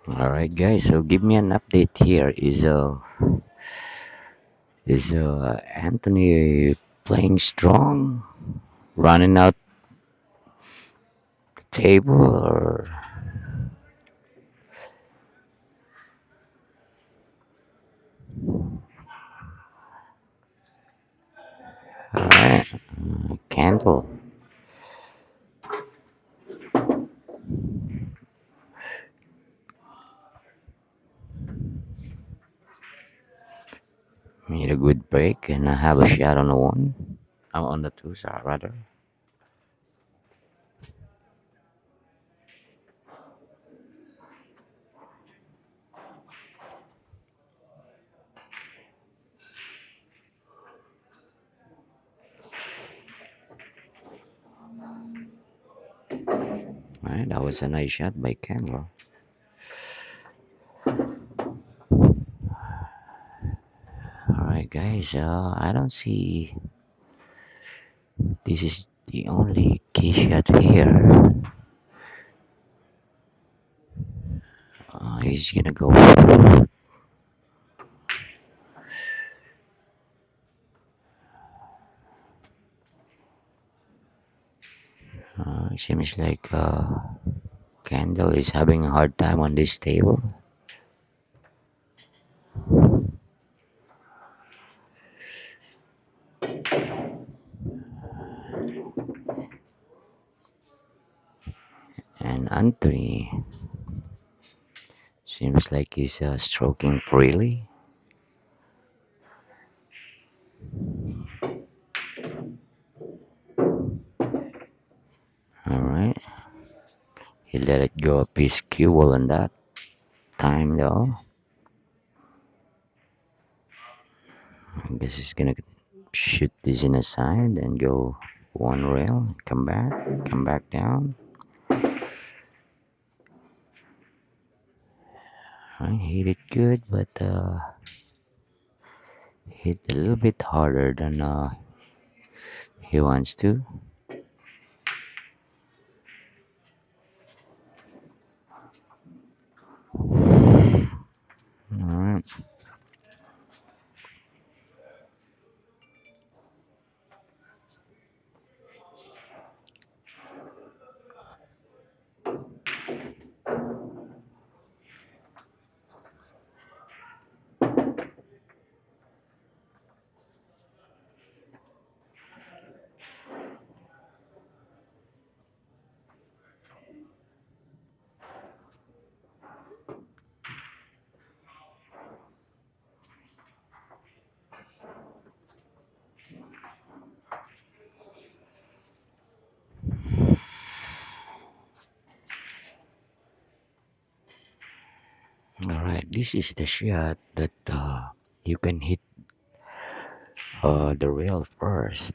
All right, guys. So give me an update here. Is Anthony playing strong, running out the table, or all right? Kendall, made a good break, and I have a shot on the one. I'm on the two, sorry, rather. Alright, that was a nice shot by Kendall. Alright, guys, I don't see this is the only key shot here. He's gonna go. Seems like Kendall is having a hard time on this table. And Anthony seems like he's stroking freely. Alright. He let it go a piece cue on that time though. I guess he's gonna shoot this in a side and go one rail, come back down. Alright, hit it good, but hit a little bit harder than he wants to. Alright. Alright, this is the shot that you can hit the rail first.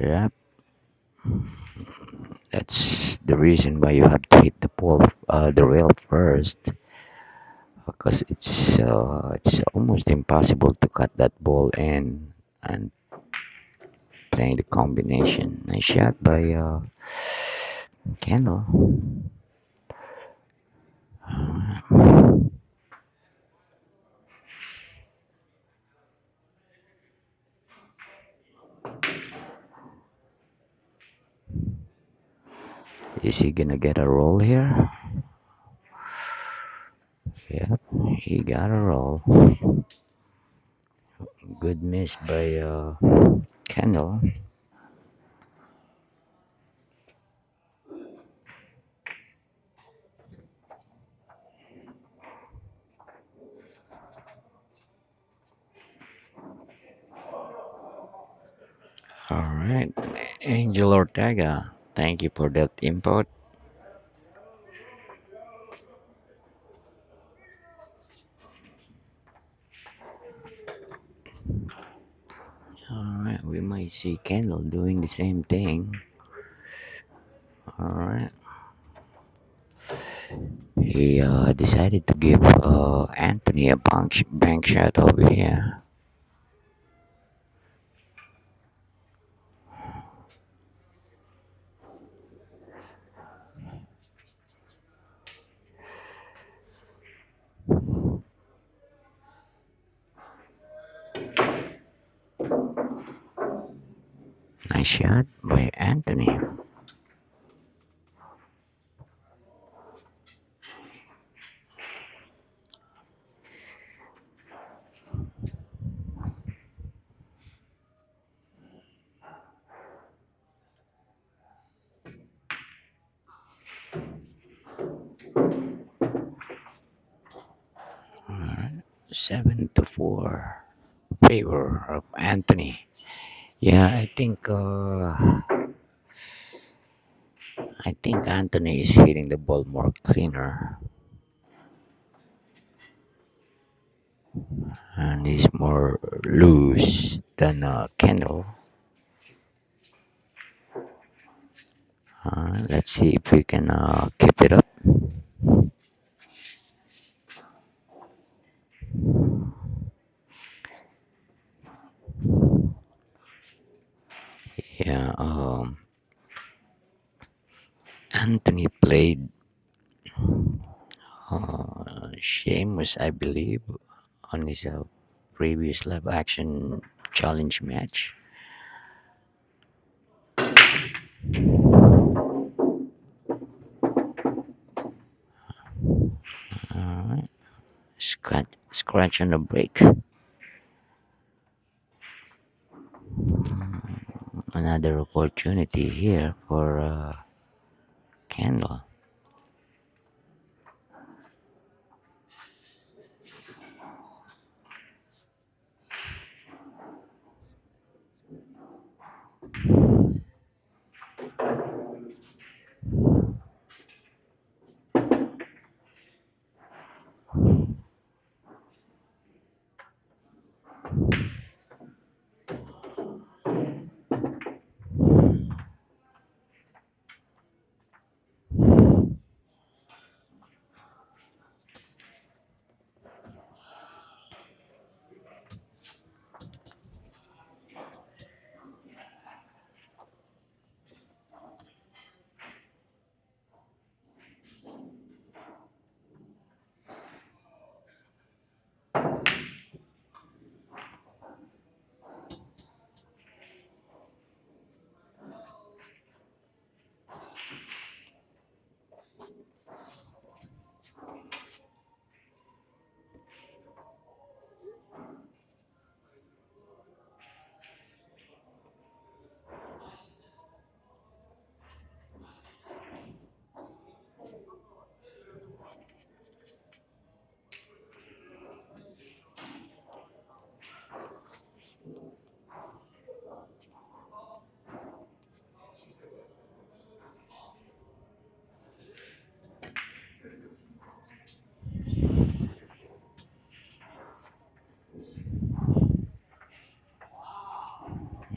Yep, that's the reason why you have to hit the rail first, because it's almost impossible to cut that ball and play the combination. Nice shot by Kendall. Is he gonna get a roll here? Yep, he got a roll. Good miss by Kendall. All right, Angel Ortega, thank you for that input. All right, we might see Kendall doing the same thing. All right, he decided to give Anthony a bank shot over here. Nice shot by Anthony. All right, 7-4, favor of Anthony. Yeah, I think Anthony is hitting the ball more cleaner. and he's more loose than Kendall. Let's see if we can keep it up. Yeah, Anthony played Sheamus, I believe, on his previous live action challenge match. Alright, scratch on the break. Another opportunity here for Kendall.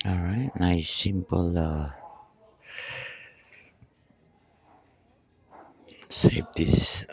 Alright, nice simple safeties.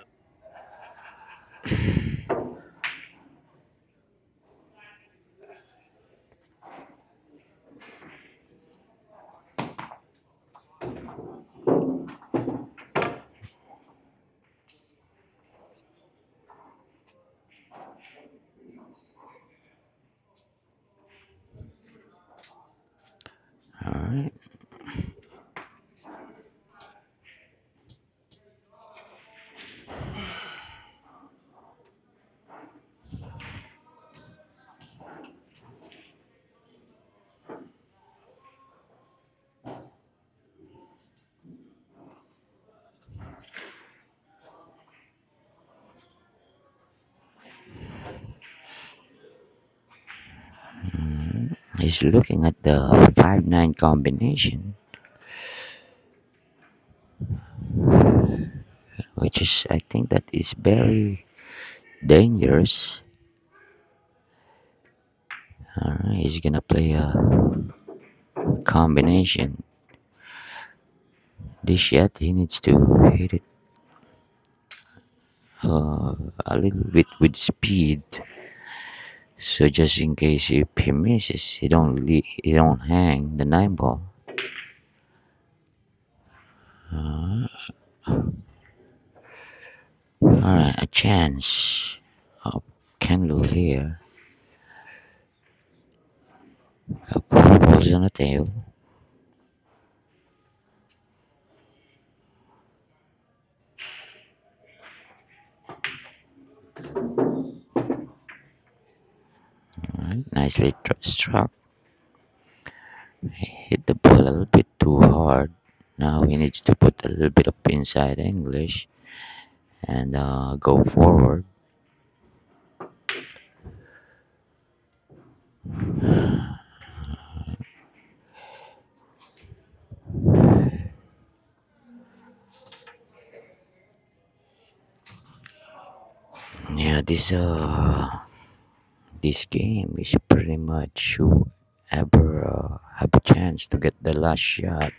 Alright, he's looking at the 5-9 combination, which is, I think, that is very dangerous. Alright, he's gonna play a combination. This shot, he needs to hit it a little bit with speed. So just in case if he misses, he don't hang the 9 ball. Uh, Alright, a chance of Kendall here. A four balls on the table. Alright, nicely struck. He hit the ball a little bit too hard. Now he needs to put a little bit of inside English and go forward. Yeah, this this game is pretty much whoever have a chance to get the last shot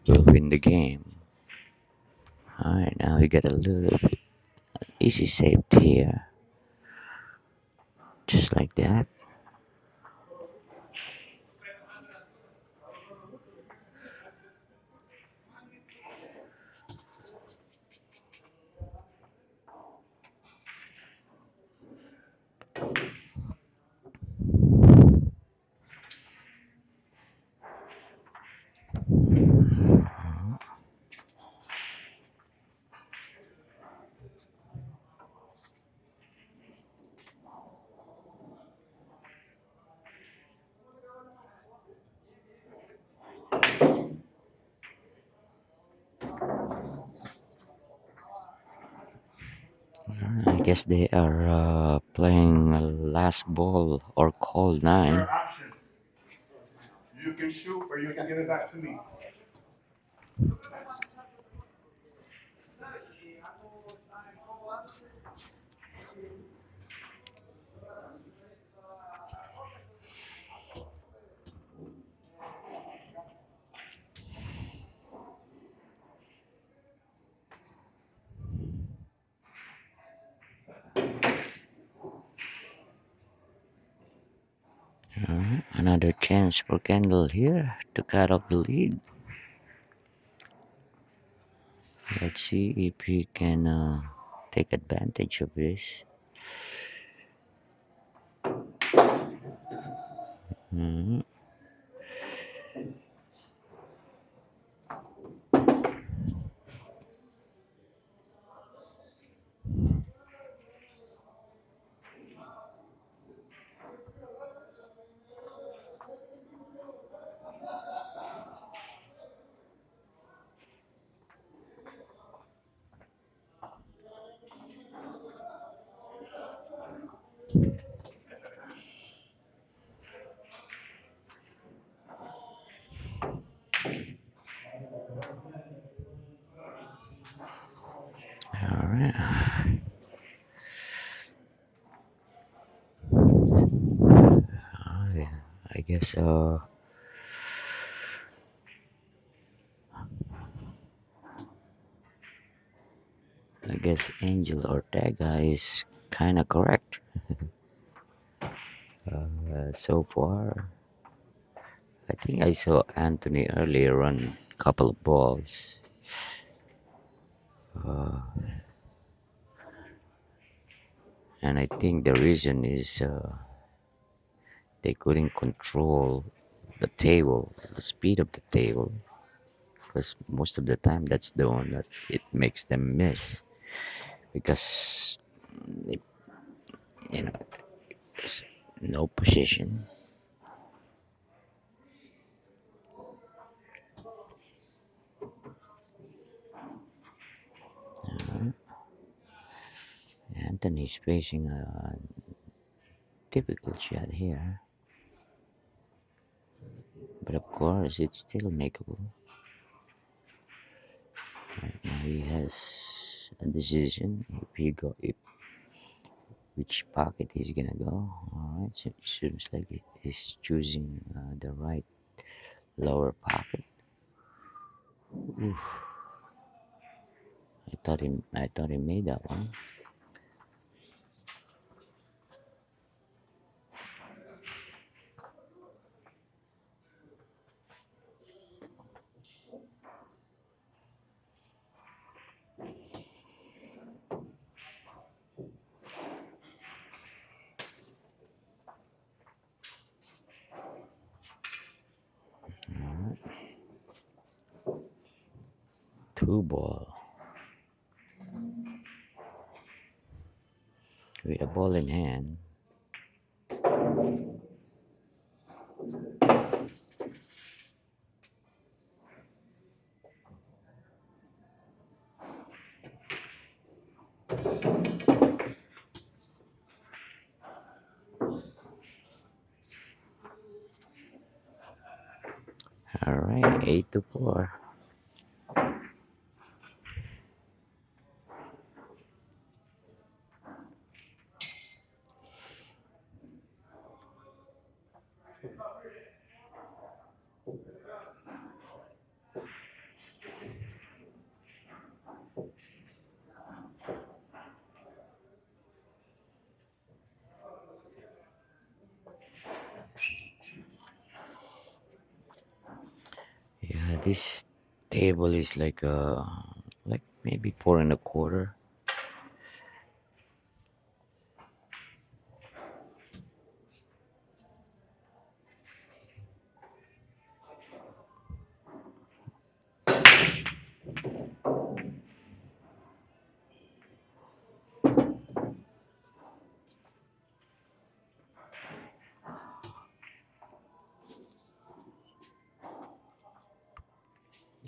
will win the game. Alright, now we get a little bit easy saved here. Just like that. I guess they are playing last ball or call 9. Option. You can shoot or you can give it back to me. Another chance for Kendall here to cut off the lead. Let's see if he can take advantage of this. Mhm. All right. Yeah. I guess Angel Ortega is kind of correct so far. I think I saw Anthony earlier run a couple of balls. And I think the reason is they couldn't control the table, the speed of the table, because most of the time that's the one that it makes them miss. Because they, you know, no position. Anthony's facing a difficult shot here, but of course it's still makeable. Right now he has a decision if which pocket he's gonna go. All right, so it seems like he's choosing the right lower pocket. Oof. I thought he made that one. Two ball with a ball in hand. All right, 8-4. This table is like maybe 4 and a quarter.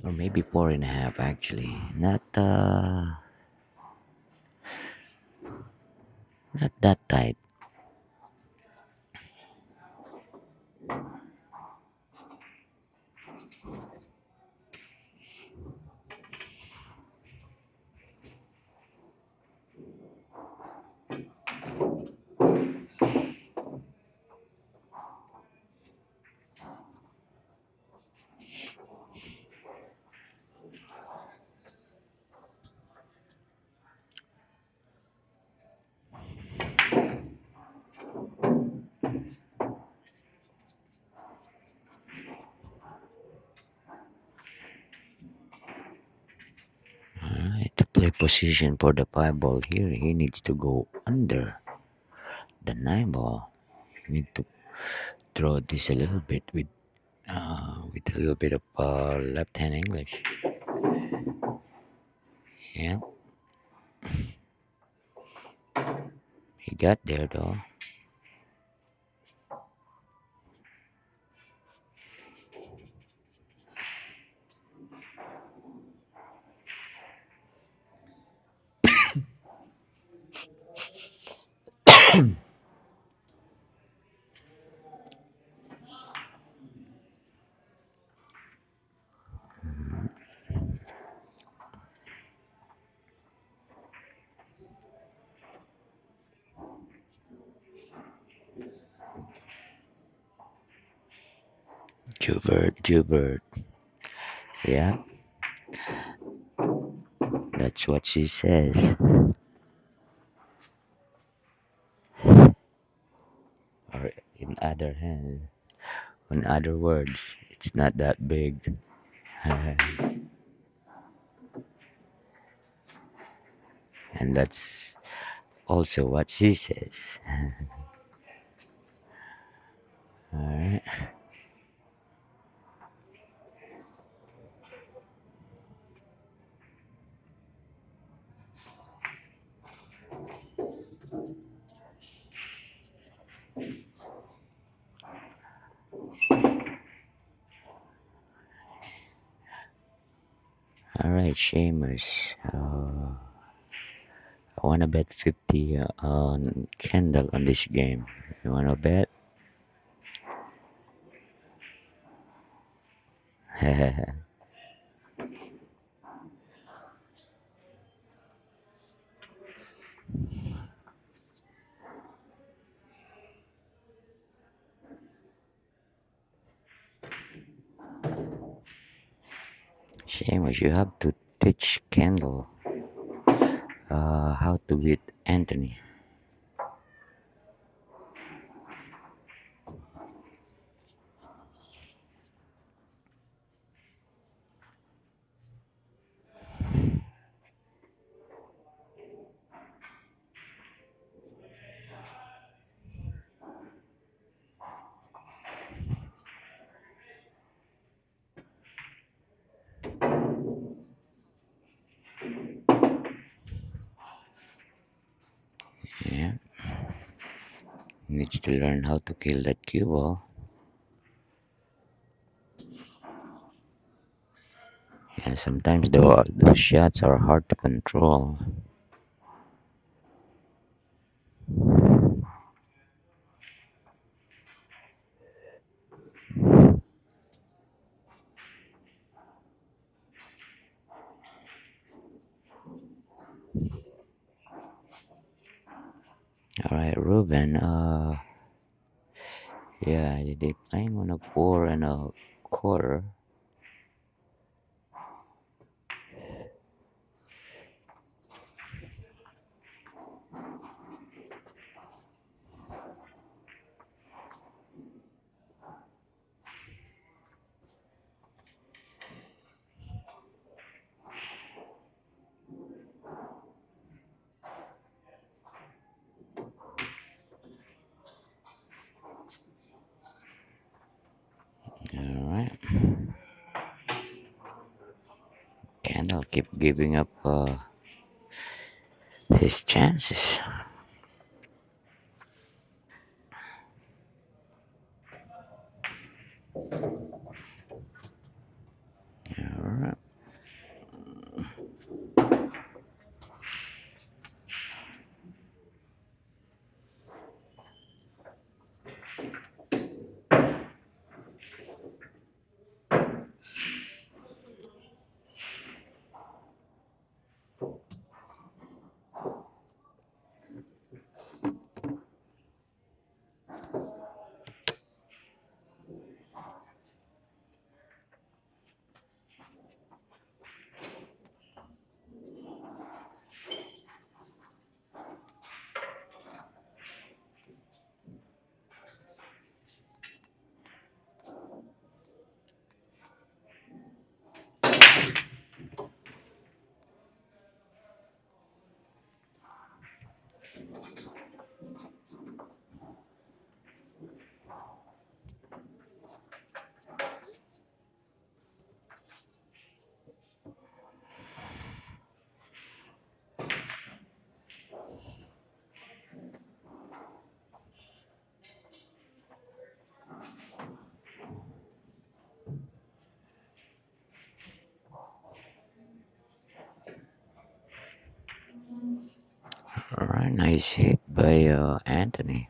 Or maybe 4 and a half actually. Not that tight. Alright, to play position for the 5 ball here, he needs to go under the 9 ball. You need to throw this a little bit with a little bit of left hand English. Yeah, he got there though. Jubert. Yeah, that's what she says. Or in other words, it's not that big. And that's also what she says. Alright. Alright, Seamus. I wanna bet 50 on Kendall on this game. You wanna bet? Seamus, you have to teach Kendall how to beat Anthony. Yeah, needs to learn how to kill that cue ball. Yeah, sometimes those shots are hard to control. Alright, Ruben. Yeah, they playing on a 4 and a quarter. Kendall keep giving up his chances. Alright. Alright, nice hit by Anthony.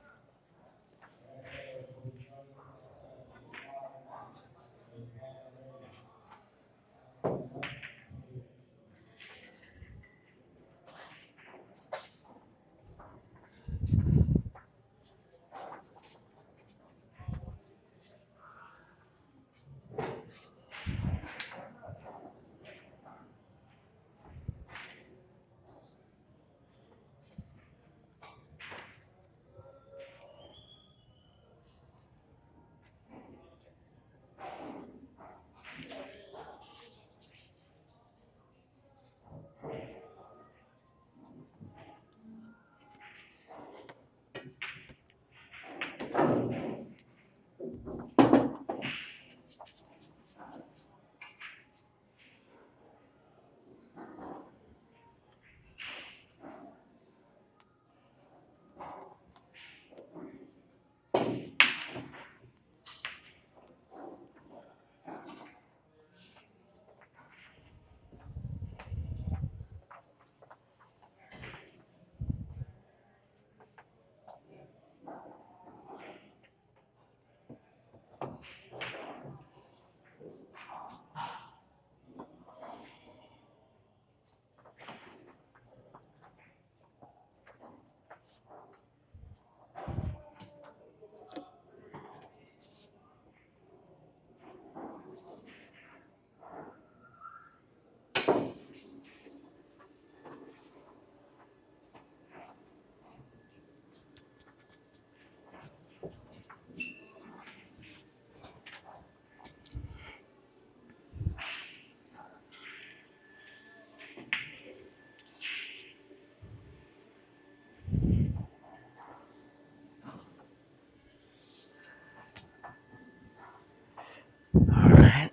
Alright.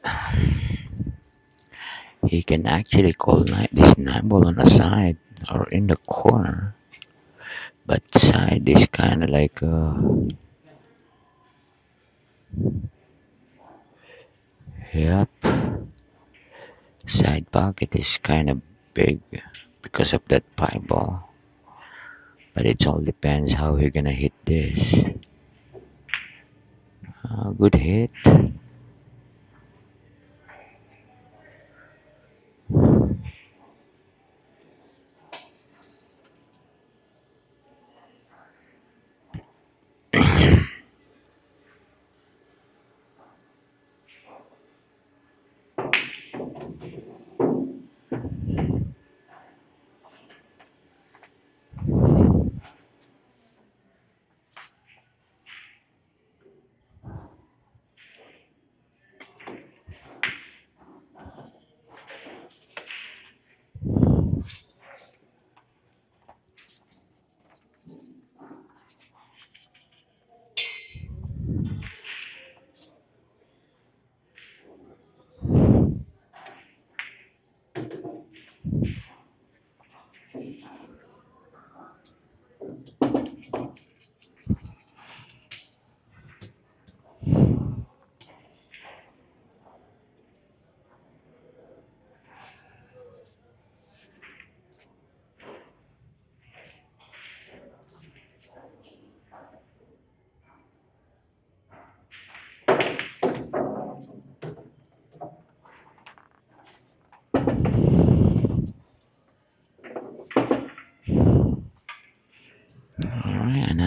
He can actually call this 9 ball on the side or in the corner. But side is kind of like yep, side pocket is kind of big because of that pie ball. But it all depends how you're gonna hit this. Good hit.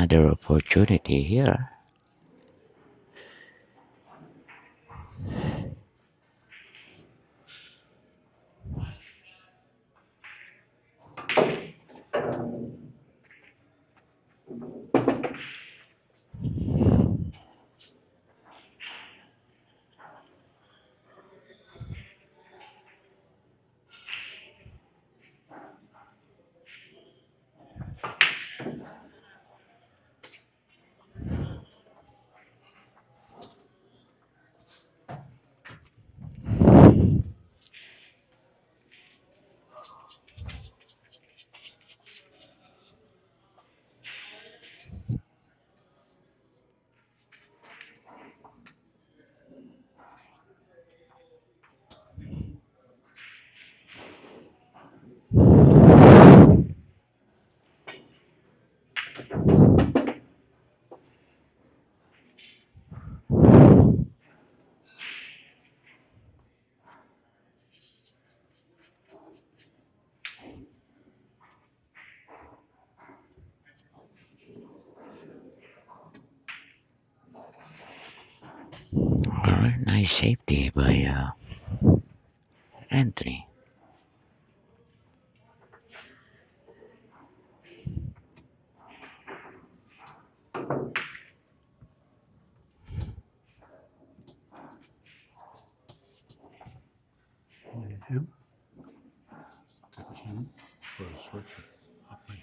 another opportunity here. Alright, nice safety by Anthony. Him? Him? For a short shot. I'll play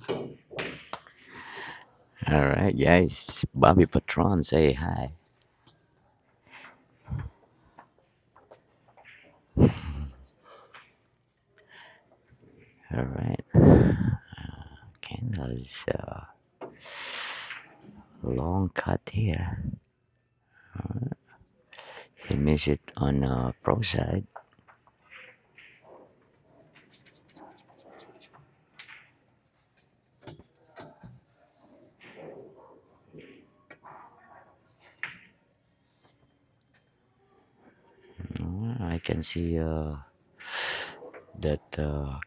him. Alright, guys. Bobby Patron, say hi. Alright. Kendall's long cut here. He missed it on pro side. I can see that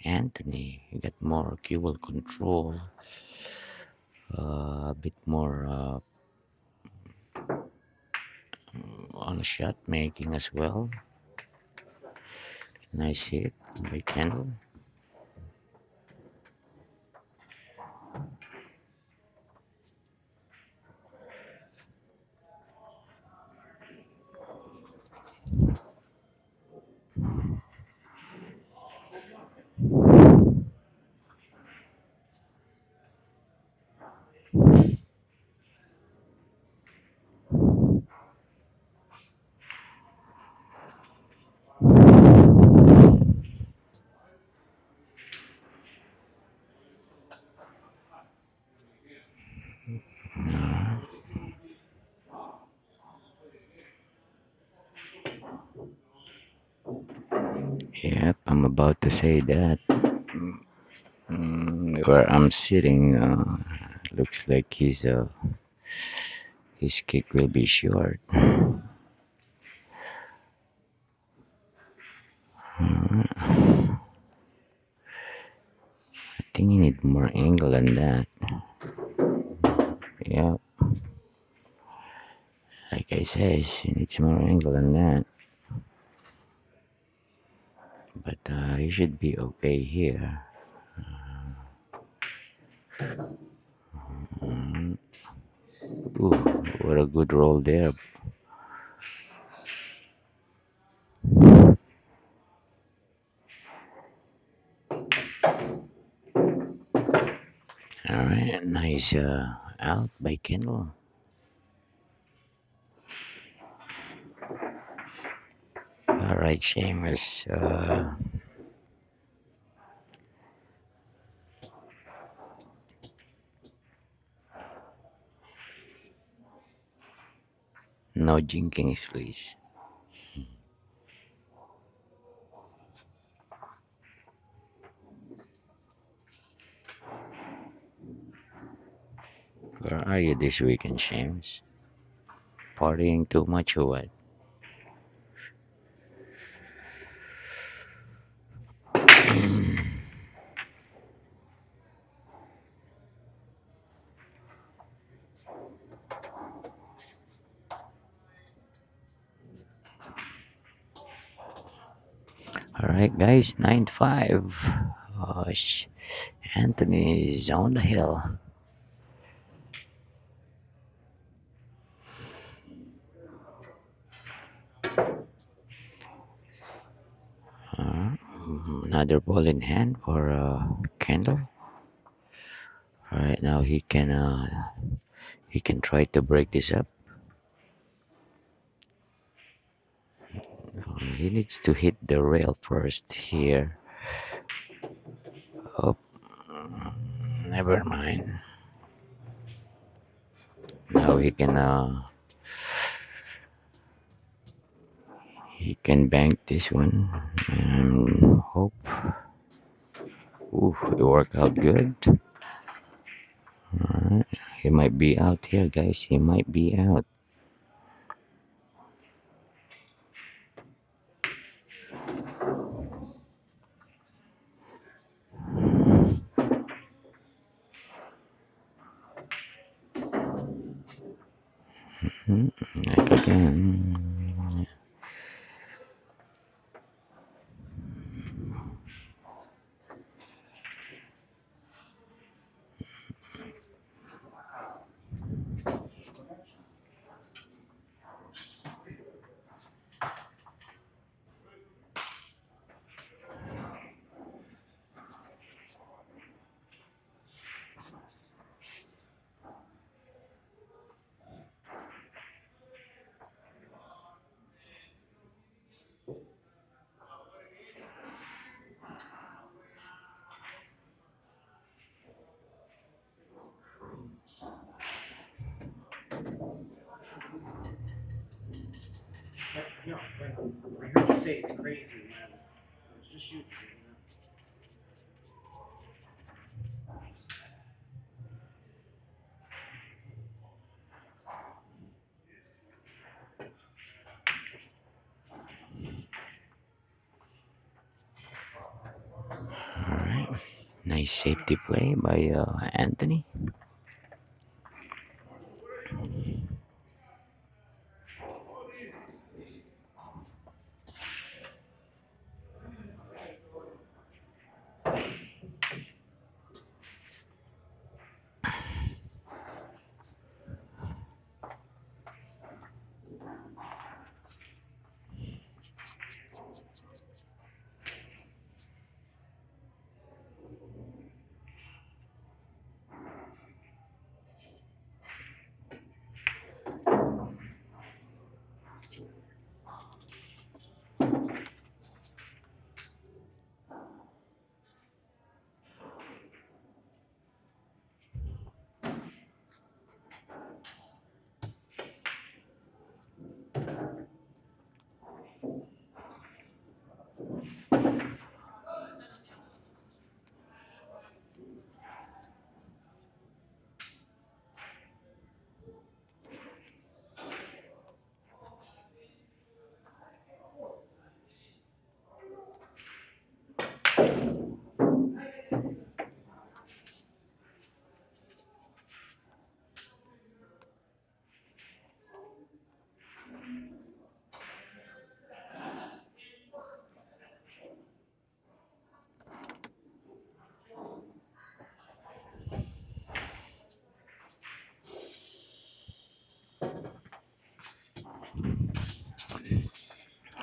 Anthony got more cubal control, a bit more on shot making as well. Nice hit by Kendall. Yep, I'm about to say that. Where I'm sitting, looks like his kick will be short. I think you need more angle than that. Yeah, like I said, he needs more angle than that. But he should be okay here. Ooh, what a good roll there. Alright, nice out by Kendall. Alright, Seamus. No jinkings, please. Where are you this weekend, Seamus? Partying too much or what? Alright, guys, 9-5. Anthony is on the hill. Uh, Another ball in hand for Kendall. Alright, now he can try to break this up. He needs to hit the rail first here. Oh, never mind. Now he can bank this one and hope. Ooh, it worked out good. Alright, he might be out here, guys. He might be out. Like again. No, when I heard you say it's crazy, and I was just shooting. Alright. Nice safety play by Anthony.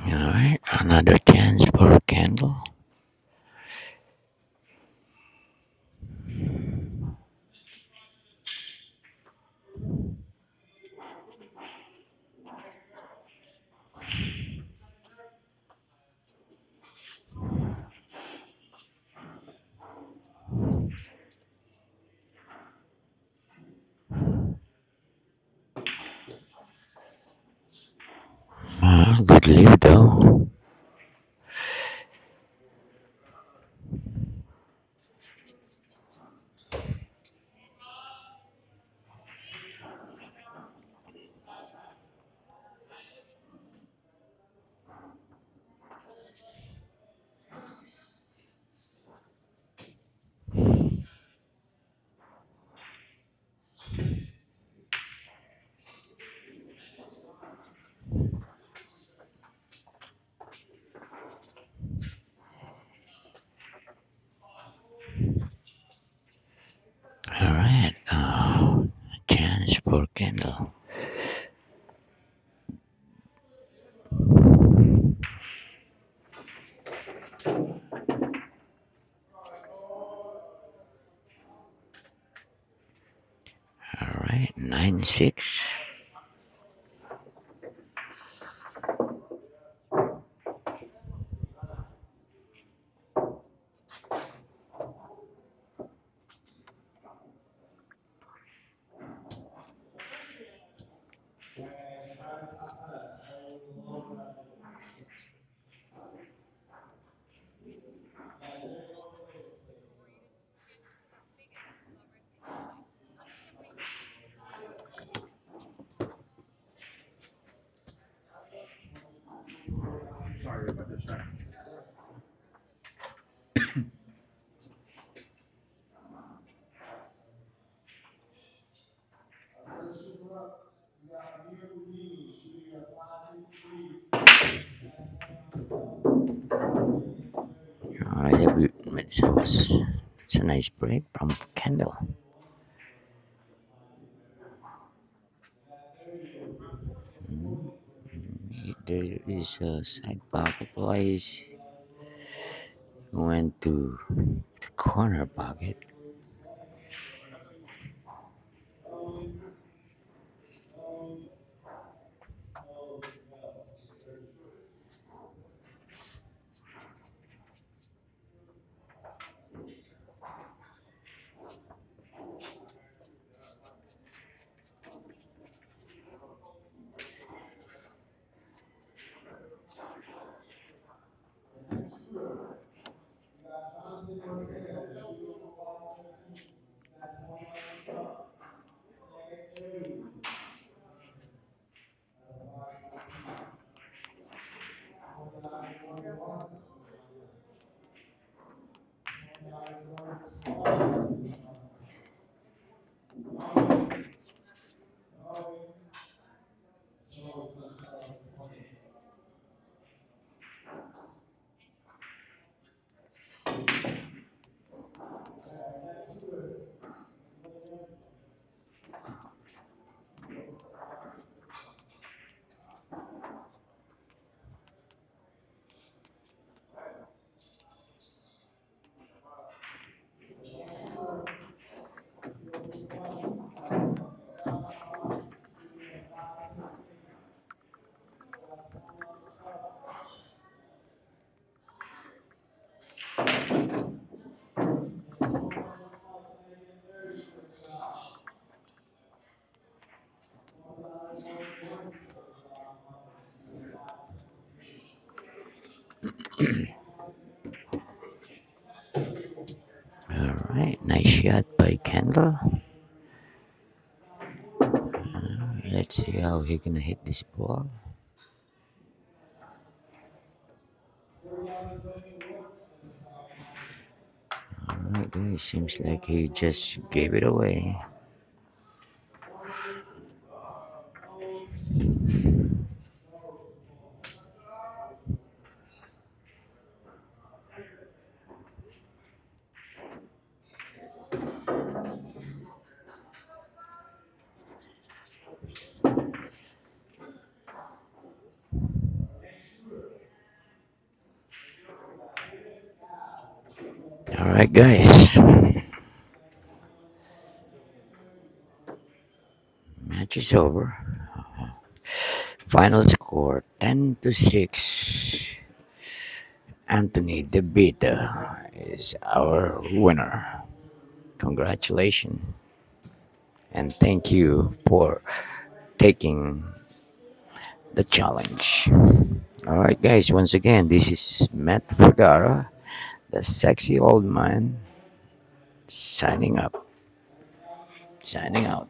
Alright, another chance for Kendall. Good leave though. Alright, chance for Kendall. Alright, 9-6. Sorry if I distracted you. Alright, it's a nice break from Kendall. There is a side pocket. Why is went to the corner pocket? Alright, nice shot by Kendall. Let's see how he gonna hit this ball. Alright, guys, seems like he just gave it away. Alright, guys, match is over. Final score 10-6. Anthony DeVita is our winner. Congratulations and thank you for taking the challenge. Alright, guys, once again, this is Matt Vergara, the sexy old man, signing up, signing out.